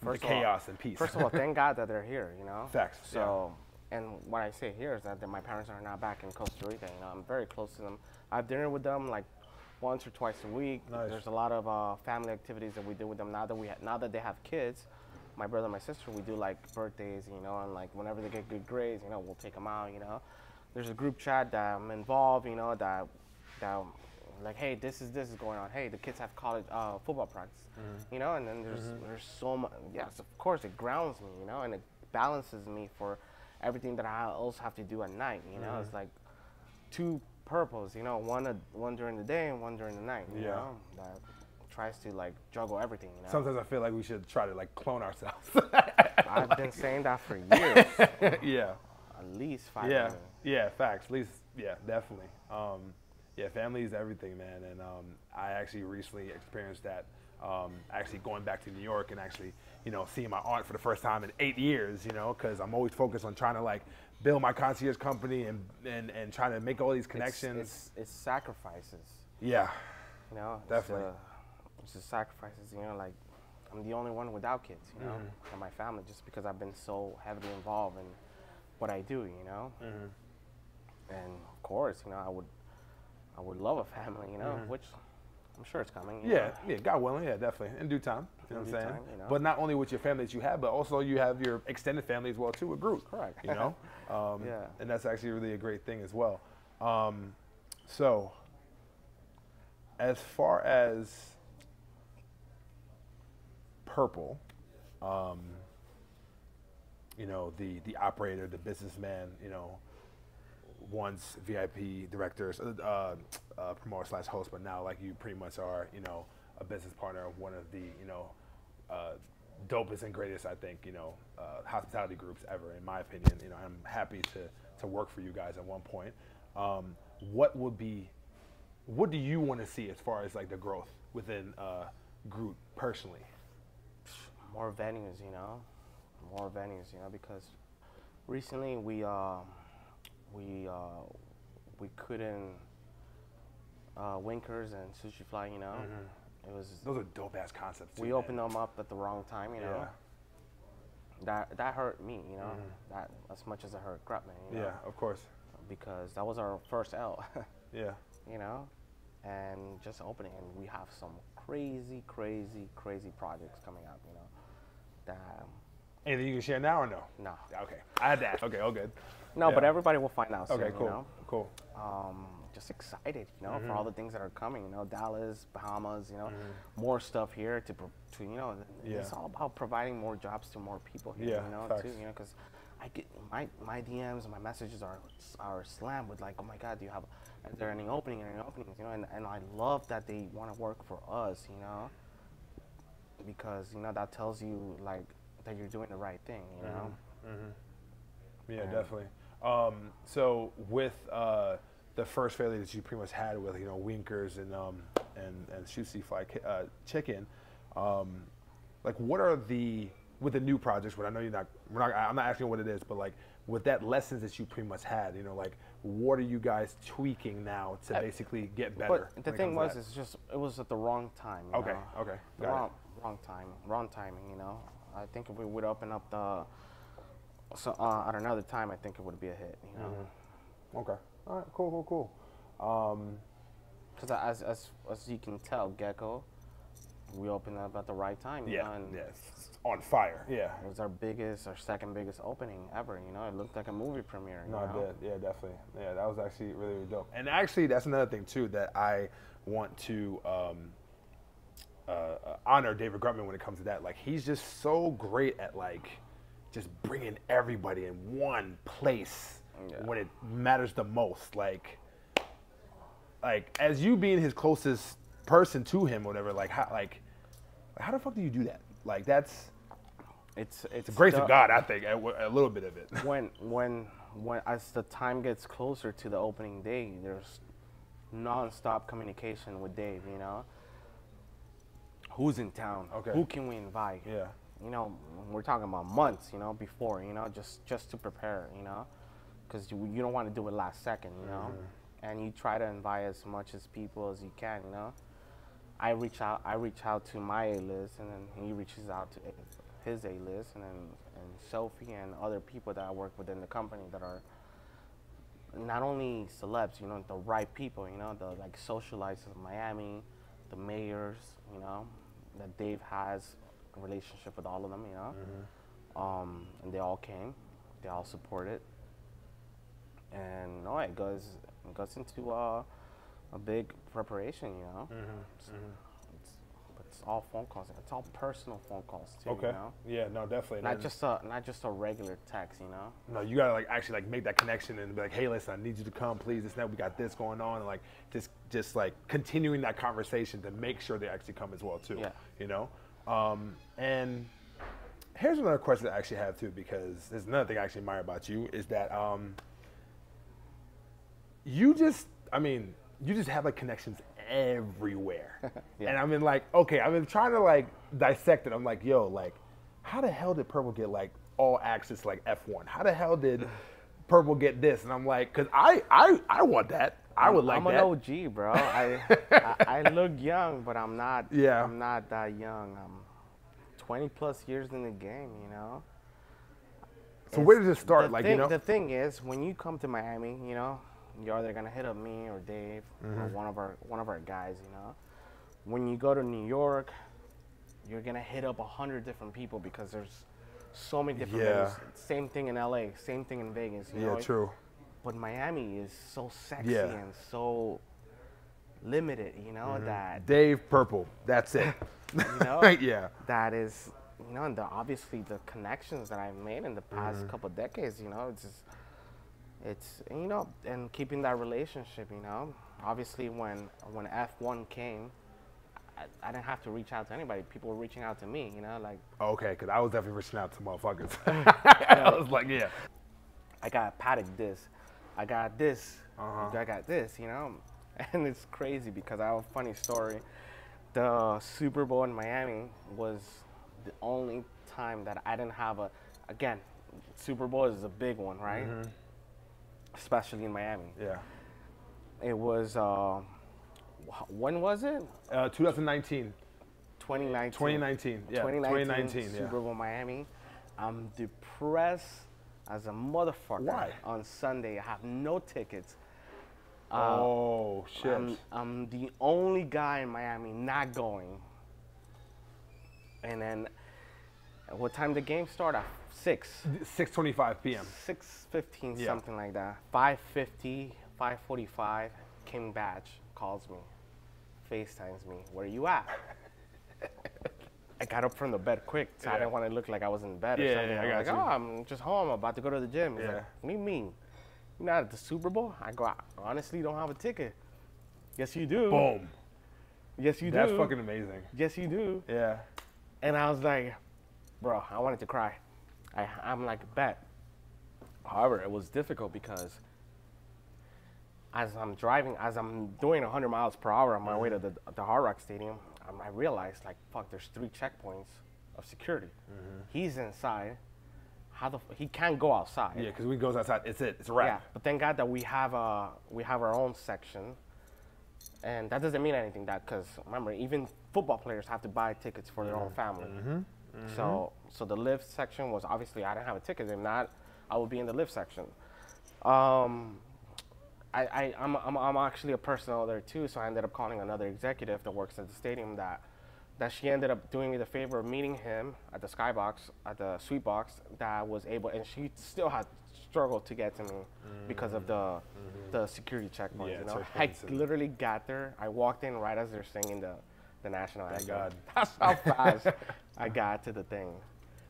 Speaker 2: First
Speaker 1: the
Speaker 2: of all-
Speaker 1: chaos and peace.
Speaker 2: First of all, thank God that they're here, you know?
Speaker 1: Facts,
Speaker 2: So, and what I say here is that my parents are not back in Costa Rica, you know? I'm very close to them. I have dinner with them like once or twice a week.
Speaker 1: Nice.
Speaker 2: There's a lot of family activities that we do with them now that they have kids. My brother and my sister, we do like birthdays, you know, and like whenever they get good grades, you know, we'll take them out, you know? There's a group chat that I'm involved, you know, that like, hey, this is going on. Hey, the kids have college football practice, you know, and then there's so much. Yes, of course, it grounds me, you know, and it balances me for everything that I also have to do at night, you know. It's like two purposes, you know, one during the day and one during the night, you know, that tries to like juggle everything, you know.
Speaker 1: Sometimes I feel like we should try to like clone ourselves.
Speaker 2: I've been saying that for years.
Speaker 1: Yeah.
Speaker 2: At least 5
Speaker 1: Yeah.
Speaker 2: years.
Speaker 1: Yeah. Facts. At least. Yeah. Definitely. Yeah. Family is everything, man. And I actually recently experienced that. Actually going back to New York and actually, you know, seeing my aunt for the first time in 8 years, you know, because I'm always focused on trying to like build my concierge company and trying to make all these connections.
Speaker 2: It's sacrifices.
Speaker 1: Yeah.
Speaker 2: You know,
Speaker 1: Definitely.
Speaker 2: It's the sacrifices, you know, like I'm the only one without kids, you know, in my family, just because I've been so heavily involved in what I do, you know. And of course, you know, I would love a family, you know, which I'm sure it's coming. you know.
Speaker 1: Yeah, God willing, yeah, definitely. In due time, you know what I'm saying?
Speaker 2: time, you know.
Speaker 1: But not only with your family that you have, but also you have your extended family as well, too, with Groot.
Speaker 2: Correct.
Speaker 1: You know?
Speaker 2: Yeah.
Speaker 1: And that's actually really a great thing as well. So, as far as Purple, you know, the operator, the businessman, you know, once VIP director, promoter / host, but now like you pretty much are, you know, a business partner of one of the, you know, dopest and greatest, I think, you know, hospitality groups ever, in my opinion. You know, I'm happy to work for you guys at one point. What do you want to see as far as like the growth within Groot personally?
Speaker 2: More venues, you know, because recently we couldn't Winkers and Sushi Fly, you know. It was
Speaker 1: Those are dope ass concepts too.
Speaker 2: we
Speaker 1: man.
Speaker 2: opened them up at the wrong time, you know. That hurt me, you know. That as much as it hurt Grutman, you know.
Speaker 1: Yeah, of course.
Speaker 2: Because that was our first L.
Speaker 1: Yeah.
Speaker 2: You know, and just opening, and we have some crazy projects coming up, you know. That
Speaker 1: Anything you can share now or no?
Speaker 2: no,
Speaker 1: Okay. I had to ask. Okay, all good.
Speaker 2: no,
Speaker 1: Yeah.
Speaker 2: but everybody will find out soon.
Speaker 1: Okay, cool.
Speaker 2: You know?
Speaker 1: Cool.
Speaker 2: Just excited, you know, for all the things that are coming. You know, Dallas, Bahamas, you know, more stuff here to you know. It's all about providing more jobs to more people here.
Speaker 1: Yeah,
Speaker 2: you know,
Speaker 1: facts.
Speaker 2: too. You know, because I get my DMs and my messages are slammed with like, oh my God, is there any openings? You know, and I love that they want to work for us. You know, because you know that tells you like that you're doing the right thing. You know.
Speaker 1: Yeah, definitely. So with the first failure that you pretty much had with, you know, Winkers and Sushi Fly Chicken, like what are with the new projects? But I know I'm not asking what it is, but like with that lessons that you pretty much had, you know, like what are you guys tweaking now to basically get better?
Speaker 2: But the thing was, it was at the wrong time. You
Speaker 1: Okay,
Speaker 2: know?
Speaker 1: okay,
Speaker 2: The
Speaker 1: got it.
Speaker 2: wrong timing. You know, I think if we would open up at another time, I think it would be a hit. You know.
Speaker 1: Okay. All right. Cool.
Speaker 2: Because as you can tell, Gecko, we opened up at the right time. You know, and
Speaker 1: It's on fire. Yeah.
Speaker 2: it was our second biggest opening ever. You know, it looked like a movie premiere.
Speaker 1: No,
Speaker 2: you
Speaker 1: I
Speaker 2: know?
Speaker 1: did. Yeah, definitely. Yeah, that was actually really, really dope. And actually, that's another thing too that I want to honor David Grutman when it comes to that. Like, he's just so great at like just bringing everybody in one place when it matters the most. Like as you being his closest person to him, or whatever. Like how the fuck do you do that? Like that's.
Speaker 2: It's
Speaker 1: The grace of God, I think, a little bit of it.
Speaker 2: when as the time gets closer to the opening day, there's non-stop communication with Dave. You know, who's in town?
Speaker 1: Okay.
Speaker 2: Who can we invite?
Speaker 1: Yeah.
Speaker 2: You know, we're talking about months. You know, before. You know, just to prepare. You know, because you don't want to do it last second. You know, and you try to invite as much as people as you can. You know, I reach out to my A-list, and then he reaches out to his A-list, and Sophie and other people that I work within the company that are not only celebs, you know, the right people, you know, the like socialites of Miami, the mayors, you know, that Dave has a relationship with all of them, you know, and they all came, they all supported, and no, it goes into a big preparation, you know. It's all phone calls. It's all personal phone calls too.
Speaker 1: Okay.
Speaker 2: You know?
Speaker 1: Yeah. No, definitely.
Speaker 2: Not just a regular text. You know.
Speaker 1: No, you gotta like actually like make that connection and be like, hey, listen, I need you to come, please. This and that. We got this going on, and like just like continuing that conversation to make sure they actually come as well too.
Speaker 2: Yeah.
Speaker 1: You know. And here's another question I actually have too, because there's another thing I actually admire about you is that you just have like connections everywhere.
Speaker 2: Yeah.
Speaker 1: And I mean, like, okay, I've been trying to like dissect it. I'm like, yo, like, how the hell did Purple get like all access to like F1? How the hell did Purple get this? And I'm like, cause I want that. I would like that.
Speaker 2: I'm an OG, bro. I look young, but I'm not.
Speaker 1: Yeah.
Speaker 2: I'm not that young. I'm 20 plus years in the game, you know.
Speaker 1: So where does it start? Like, you know,
Speaker 2: the thing is, when you come to Miami, you know, you're either gonna hit up me or Dave or one of our guys, you know. When you go to New York, you're gonna hit up 100 different people because there's so many different venues. Same thing in LA, same thing in Vegas. You know?
Speaker 1: True.
Speaker 2: But Miami is so sexy and so limited, you know, that
Speaker 1: Dave Purple, that's it.
Speaker 2: you know,
Speaker 1: Yeah.
Speaker 2: that is, you know, and obviously the connections that I've made in the past couple of decades, you know, it's you know, and keeping that relationship, you know. Obviously, when F1 came, I didn't have to reach out to anybody. People were reaching out to me, you know, like.
Speaker 1: Okay, because I was definitely reaching out to motherfuckers. I was like, yeah.
Speaker 2: I got Paddock this, I got this, I got this, you know. And it's crazy because I have a funny story. The Super Bowl in Miami was the only time that I didn't have again, Super Bowl is a big one, right? Especially in Miami.
Speaker 1: Yeah.
Speaker 2: It was, when was it?
Speaker 1: 2019.
Speaker 2: 2019.
Speaker 1: 2019, yeah.
Speaker 2: 2019 Super Bowl Miami. I'm depressed as a motherfucker.
Speaker 1: Why?
Speaker 2: On Sunday. I have no tickets.
Speaker 1: Oh, shit.
Speaker 2: I'm the only guy in Miami not going. And then, what time the game start? At 6.
Speaker 1: 6:25 p.m.
Speaker 2: 6:15, something like that. 5:50, 5:45, King Batch calls me, FaceTimes me. Where you at? I got up from the bed quick, so I didn't want to look like I was in bed or something. I was like, oh, I'm just home. I'm about to go to the gym. He's like, what do you mean? You're not at the Super Bowl? I go, I honestly don't have a ticket. Yes, you do.
Speaker 1: Boom.
Speaker 2: Yes, you do.
Speaker 1: That's fucking amazing.
Speaker 2: Yes, you do.
Speaker 1: Yeah.
Speaker 2: And I was like, bro, I wanted to cry. I'm like, bet. However, it was difficult because as I'm driving, as I'm doing 100 miles per hour on my way to the Hard Rock Stadium, I realized, like, fuck, there's 3 checkpoints of security. He's inside. He can't go outside.
Speaker 1: Yeah, because when he goes outside, it's a wrap.
Speaker 2: Yeah, but thank God that we have our own section, and that doesn't mean anything. That because remember, even football players have to buy tickets for their own family. So the live section was obviously I didn't have a ticket. If not, I would be in the live section. I'm actually a personnel there too, so I ended up calling another executive that works at the stadium that she ended up doing me the favor of meeting him at the skybox, at the suite box, that was able, and she still had struggled to get to me because of the security checkpoints.
Speaker 1: Yeah,
Speaker 2: you know, I literally got there. I walked in right as they're singing the national anthem.
Speaker 1: Thank God.
Speaker 2: That's how fast I got to the thing.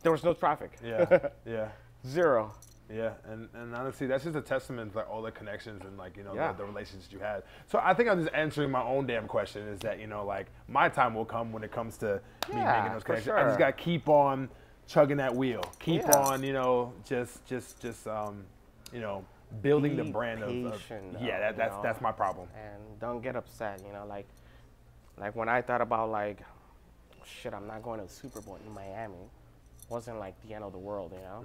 Speaker 2: There was no traffic.
Speaker 1: Yeah, yeah.
Speaker 2: Zero.
Speaker 1: Yeah, and honestly, that's just a testament to like all the connections and like, you know,
Speaker 2: Yeah.
Speaker 1: the relationships you had. So I think I'm just answering my own damn question is that, you know, like my time will come when it comes to me making those
Speaker 2: for
Speaker 1: connections.
Speaker 2: sure.
Speaker 1: I just got to keep on chugging that wheel. Keep
Speaker 2: Yeah.
Speaker 1: on, you know, just you know, building the
Speaker 2: Be
Speaker 1: brand
Speaker 2: patient,
Speaker 1: of yeah, that's my problem.
Speaker 2: And don't get upset, you know, like when I thought about like, shit, I'm not going to the Super Bowl in Miami, wasn't like the end of the world, you know.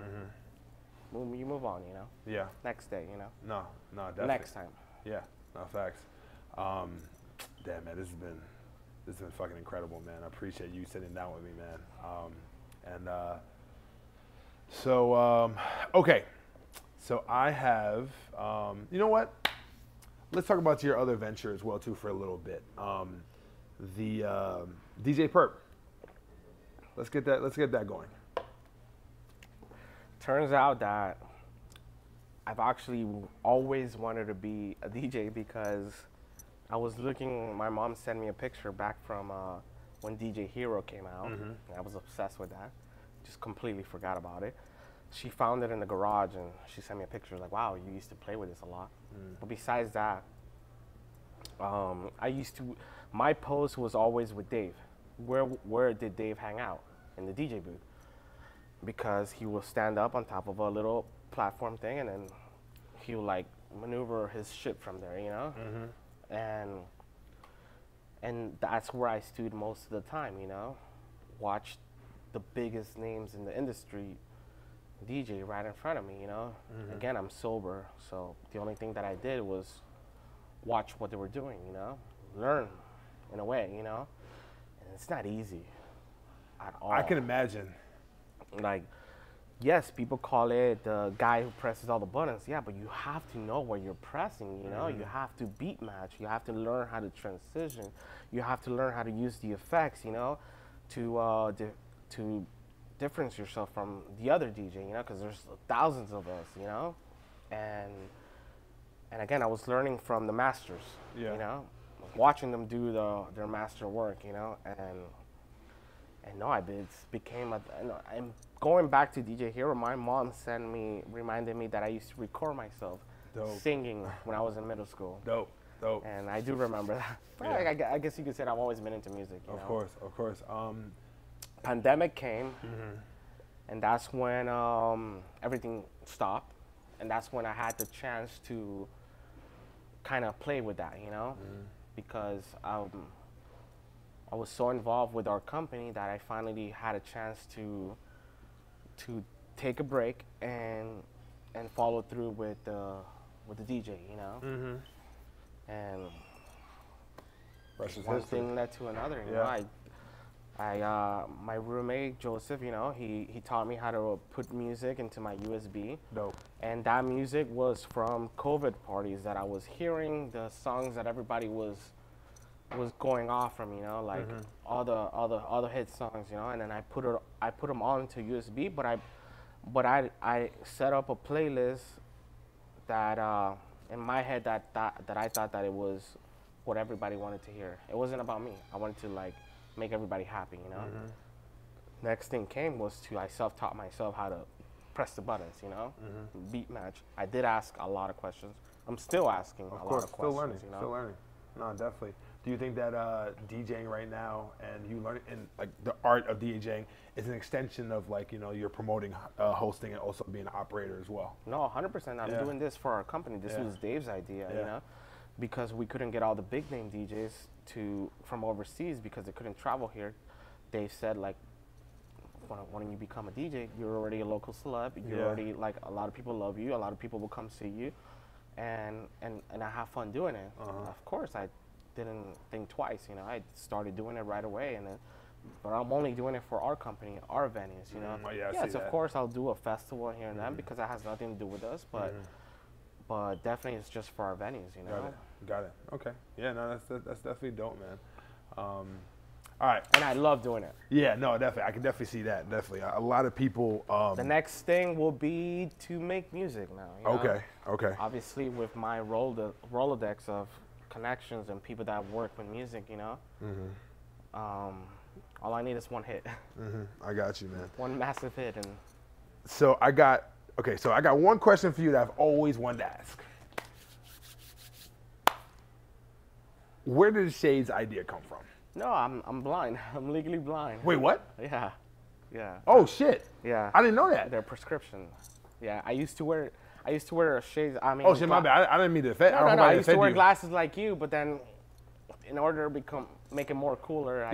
Speaker 2: You move on, you know.
Speaker 1: Yeah.
Speaker 2: Next day, you know.
Speaker 1: No, definitely.
Speaker 2: Next time.
Speaker 1: Yeah, no, facts. Damn, man, this has been This has been fucking incredible, man. I appreciate you sitting down with me, man. Okay. So I have, you know what? Let's talk about your other venture as well, too, for a little bit. The DJ Purp. Let's get that going.
Speaker 2: Turns out that I've actually always wanted to be a DJ because I was looking, my mom sent me a picture back from when DJ Hero came out.
Speaker 1: Mm-hmm.
Speaker 2: And I was obsessed with that. Just completely forgot about it. She found it in the garage and she sent me a picture like, wow, you used to play with this a lot. But besides that, my post was always with Dave. Where did Dave hang out? In the DJ booth. Because he will stand up on top of a little platform thing and then he'll like maneuver his shit from there, you know? Mm-hmm. And that's where I stood most of the time, you know? Watched the biggest names in the industry DJ right in front of me, you know? Mm-hmm. Again, I'm sober, so the only thing that I did was watch what they were doing, you know? Learn, in a way, you know? And it's not easy at all.
Speaker 1: I can imagine.
Speaker 2: Like, yes, people call it the guy who presses all the buttons. Yeah, but you have to know what you're pressing, you know? Mm-hmm. You have to beat match. You have to learn how to transition. You have to learn how to use the effects, you know, to difference yourself from the other DJ, you know, because there's thousands of us, you know? And again, I was learning from the masters, you know? Watching them do their master work, you know? And no, it's became I'm going back to DJ Hero. My mom reminded me that I used to record myself singing when I was in middle school. Dope. And I do remember that. Yeah. I guess you could say I've always been into music. You know?
Speaker 1: Of course.
Speaker 2: Pandemic came, and that's when everything stopped, and that's when I had the chance to kind of play with that, you know, because I was so involved with our company that I finally had a chance to take a break and follow through with the DJ, you know. Mm-hmm. And one thing led to another. You know, my roommate Joseph, you know, he taught me how to put music into my USB.
Speaker 1: Dope. And
Speaker 2: that music was from COVID parties that I was hearing the songs that everybody was going off from, you know, like all the hit songs, you know, and then I put them all into USB, but I set up a playlist that in my head that I thought that it was what everybody wanted to hear. It wasn't about me. I wanted to like make everybody happy, you know. Next thing came was I self-taught myself how to press the buttons, you know, beat match. I did ask a lot of questions. I'm still asking a lot of questions.
Speaker 1: Still learning.
Speaker 2: You know?
Speaker 1: Still learning. No, definitely. Do you think that DJing right now and you learn in like the art of DJing is an extension of like, you know, you're promoting hosting and also being an operator as well?
Speaker 2: No, 100%. I'm doing this for our company. This was Dave's idea, you know, because we couldn't get all the big name DJs from overseas because they couldn't travel here. Dave said like, when you become a DJ, you're already a local celeb. You're already like, a lot of people love you. A lot of people will come see you, and I have fun doing it. Of course, I didn't think twice, you know. I started doing it right away, but I'm only doing it for our company, our venues, you know. Yes, of course, I'll do a festival here and there because that has nothing to do with us, but definitely it's just for our venues, you know.
Speaker 1: Got it. Okay. Yeah, no, that's definitely dope, man. All right.
Speaker 2: And I love doing it.
Speaker 1: Yeah, no, definitely. I can definitely see that. Definitely. A lot of people.
Speaker 2: The next thing will be to make music now. You know?
Speaker 1: Okay.
Speaker 2: Obviously, with my Rolodex of connections and people that work with music, you know. All I need is one hit.
Speaker 1: I got you, man.
Speaker 2: One massive hit, and.
Speaker 1: So I got one question for you that I've always wanted to ask. Where did the Shades idea come from?
Speaker 2: No, I'm blind. I'm legally blind.
Speaker 1: Wait, what?
Speaker 2: Yeah.
Speaker 1: Oh shit.
Speaker 2: Yeah.
Speaker 1: I didn't know that.
Speaker 2: They're prescription. Yeah, I used to wear shades. I mean.
Speaker 1: Oh shit, my bad. I didn't mean to offend.
Speaker 2: No. I used to wear glasses like you, but then, in order to make it more cooler.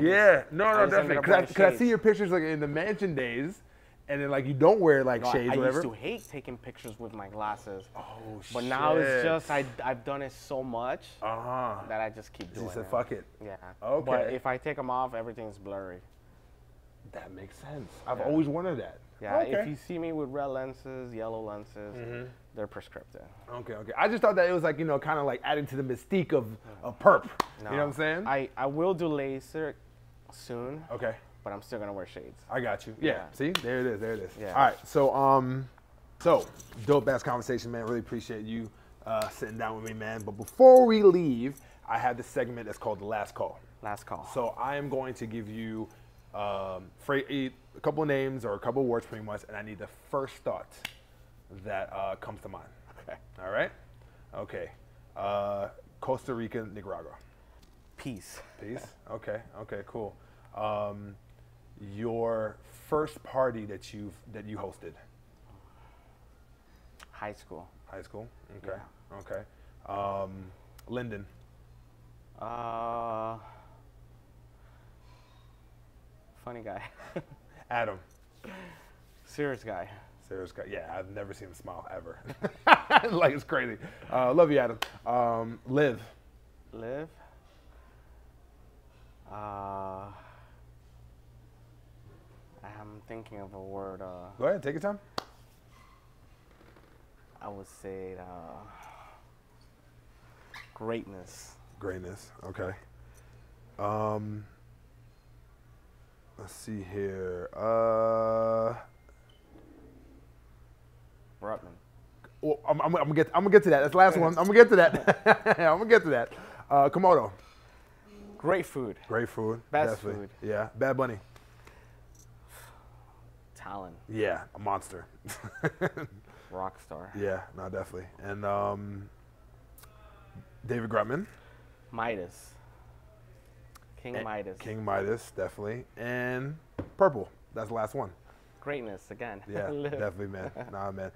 Speaker 1: No, definitely. Cause I see your pictures like in the mansion days, and then like you don't wear like
Speaker 2: No,
Speaker 1: shades
Speaker 2: I
Speaker 1: or whatever.
Speaker 2: used to hate taking pictures with my glasses.
Speaker 1: Oh
Speaker 2: But
Speaker 1: shit.
Speaker 2: now it's just I've done it so much
Speaker 1: Uh-huh.
Speaker 2: that I just keep doing
Speaker 1: You said
Speaker 2: it.
Speaker 1: fuck it.
Speaker 2: Yeah.
Speaker 1: Okay.
Speaker 2: But if I take them off, everything's blurry.
Speaker 1: That makes sense. I've
Speaker 2: Yeah.
Speaker 1: always wanted that.
Speaker 2: Yeah.
Speaker 1: Okay.
Speaker 2: If you see me with red lenses, yellow lenses, they're prescriptive.
Speaker 1: Okay. I just thought that it was like, you know, kind of like adding to the mystique of Purp.
Speaker 2: No.
Speaker 1: You know what I'm saying?
Speaker 2: I will do laser soon,
Speaker 1: Okay.
Speaker 2: but I'm still gonna wear shades.
Speaker 1: I got you. Yeah.
Speaker 2: Yeah.
Speaker 1: See, there it is. There it is.
Speaker 2: Yeah.
Speaker 1: All right. So dope ass conversation, man. Really appreciate you sitting down with me, man. But before we leave, I have this segment that's called the last call.
Speaker 2: Last call.
Speaker 1: So I am going to give you a couple of names or a couple of words pretty much, and I need the first thought that comes to mind.
Speaker 2: Okay.
Speaker 1: All right? Okay. Costa Rica, Nicaragua.
Speaker 2: Peace.
Speaker 1: Peace? Okay, cool. Your first party that you hosted?
Speaker 2: High school.
Speaker 1: High school? Okay,
Speaker 2: Yeah.
Speaker 1: okay. Lyndon?
Speaker 2: Funny guy.
Speaker 1: Adam?
Speaker 2: Serious guy.
Speaker 1: Serious guy. Yeah, I've never seen him smile ever. Like, it's crazy. Love you, Adam. Liv.
Speaker 2: Live. I'm thinking of a word.
Speaker 1: Go ahead, take your time.
Speaker 2: I would say greatness.
Speaker 1: Greatness. Okay. Let's see here.
Speaker 2: Grutman.
Speaker 1: Well, I'm gonna get to that. That's the last one. I'm gonna get to that. I'm gonna get to that. Komodo.
Speaker 2: Great food.
Speaker 1: Great food.
Speaker 2: Best
Speaker 1: definitely.
Speaker 2: food.
Speaker 1: Yeah. Bad Bunny.
Speaker 2: Talent.
Speaker 1: Yeah, a monster.
Speaker 2: Rock star.
Speaker 1: Yeah, no, definitely. And David Grutman.
Speaker 2: Midas. King Midas.
Speaker 1: King Midas, definitely. And Purple. That's the last one.
Speaker 2: Greatness again.
Speaker 1: Yeah, definitely, man. Nah, man.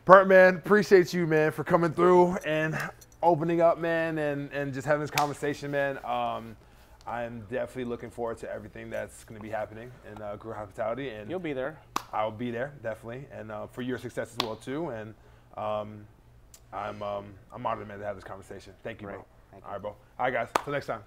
Speaker 1: Purp, man, appreciate you, man, for coming through and opening up, man, and just having this conversation, man. I'm definitely looking forward to everything that's going to be happening in Career Hospitality. And
Speaker 2: You'll be there.
Speaker 1: I'll be there, definitely. And for your success as well, too. And I'm honored, man, to have this conversation. Thank you,
Speaker 2: Great.
Speaker 1: bro.
Speaker 2: Thank you.
Speaker 1: All right, bro. All right, guys. Till next time.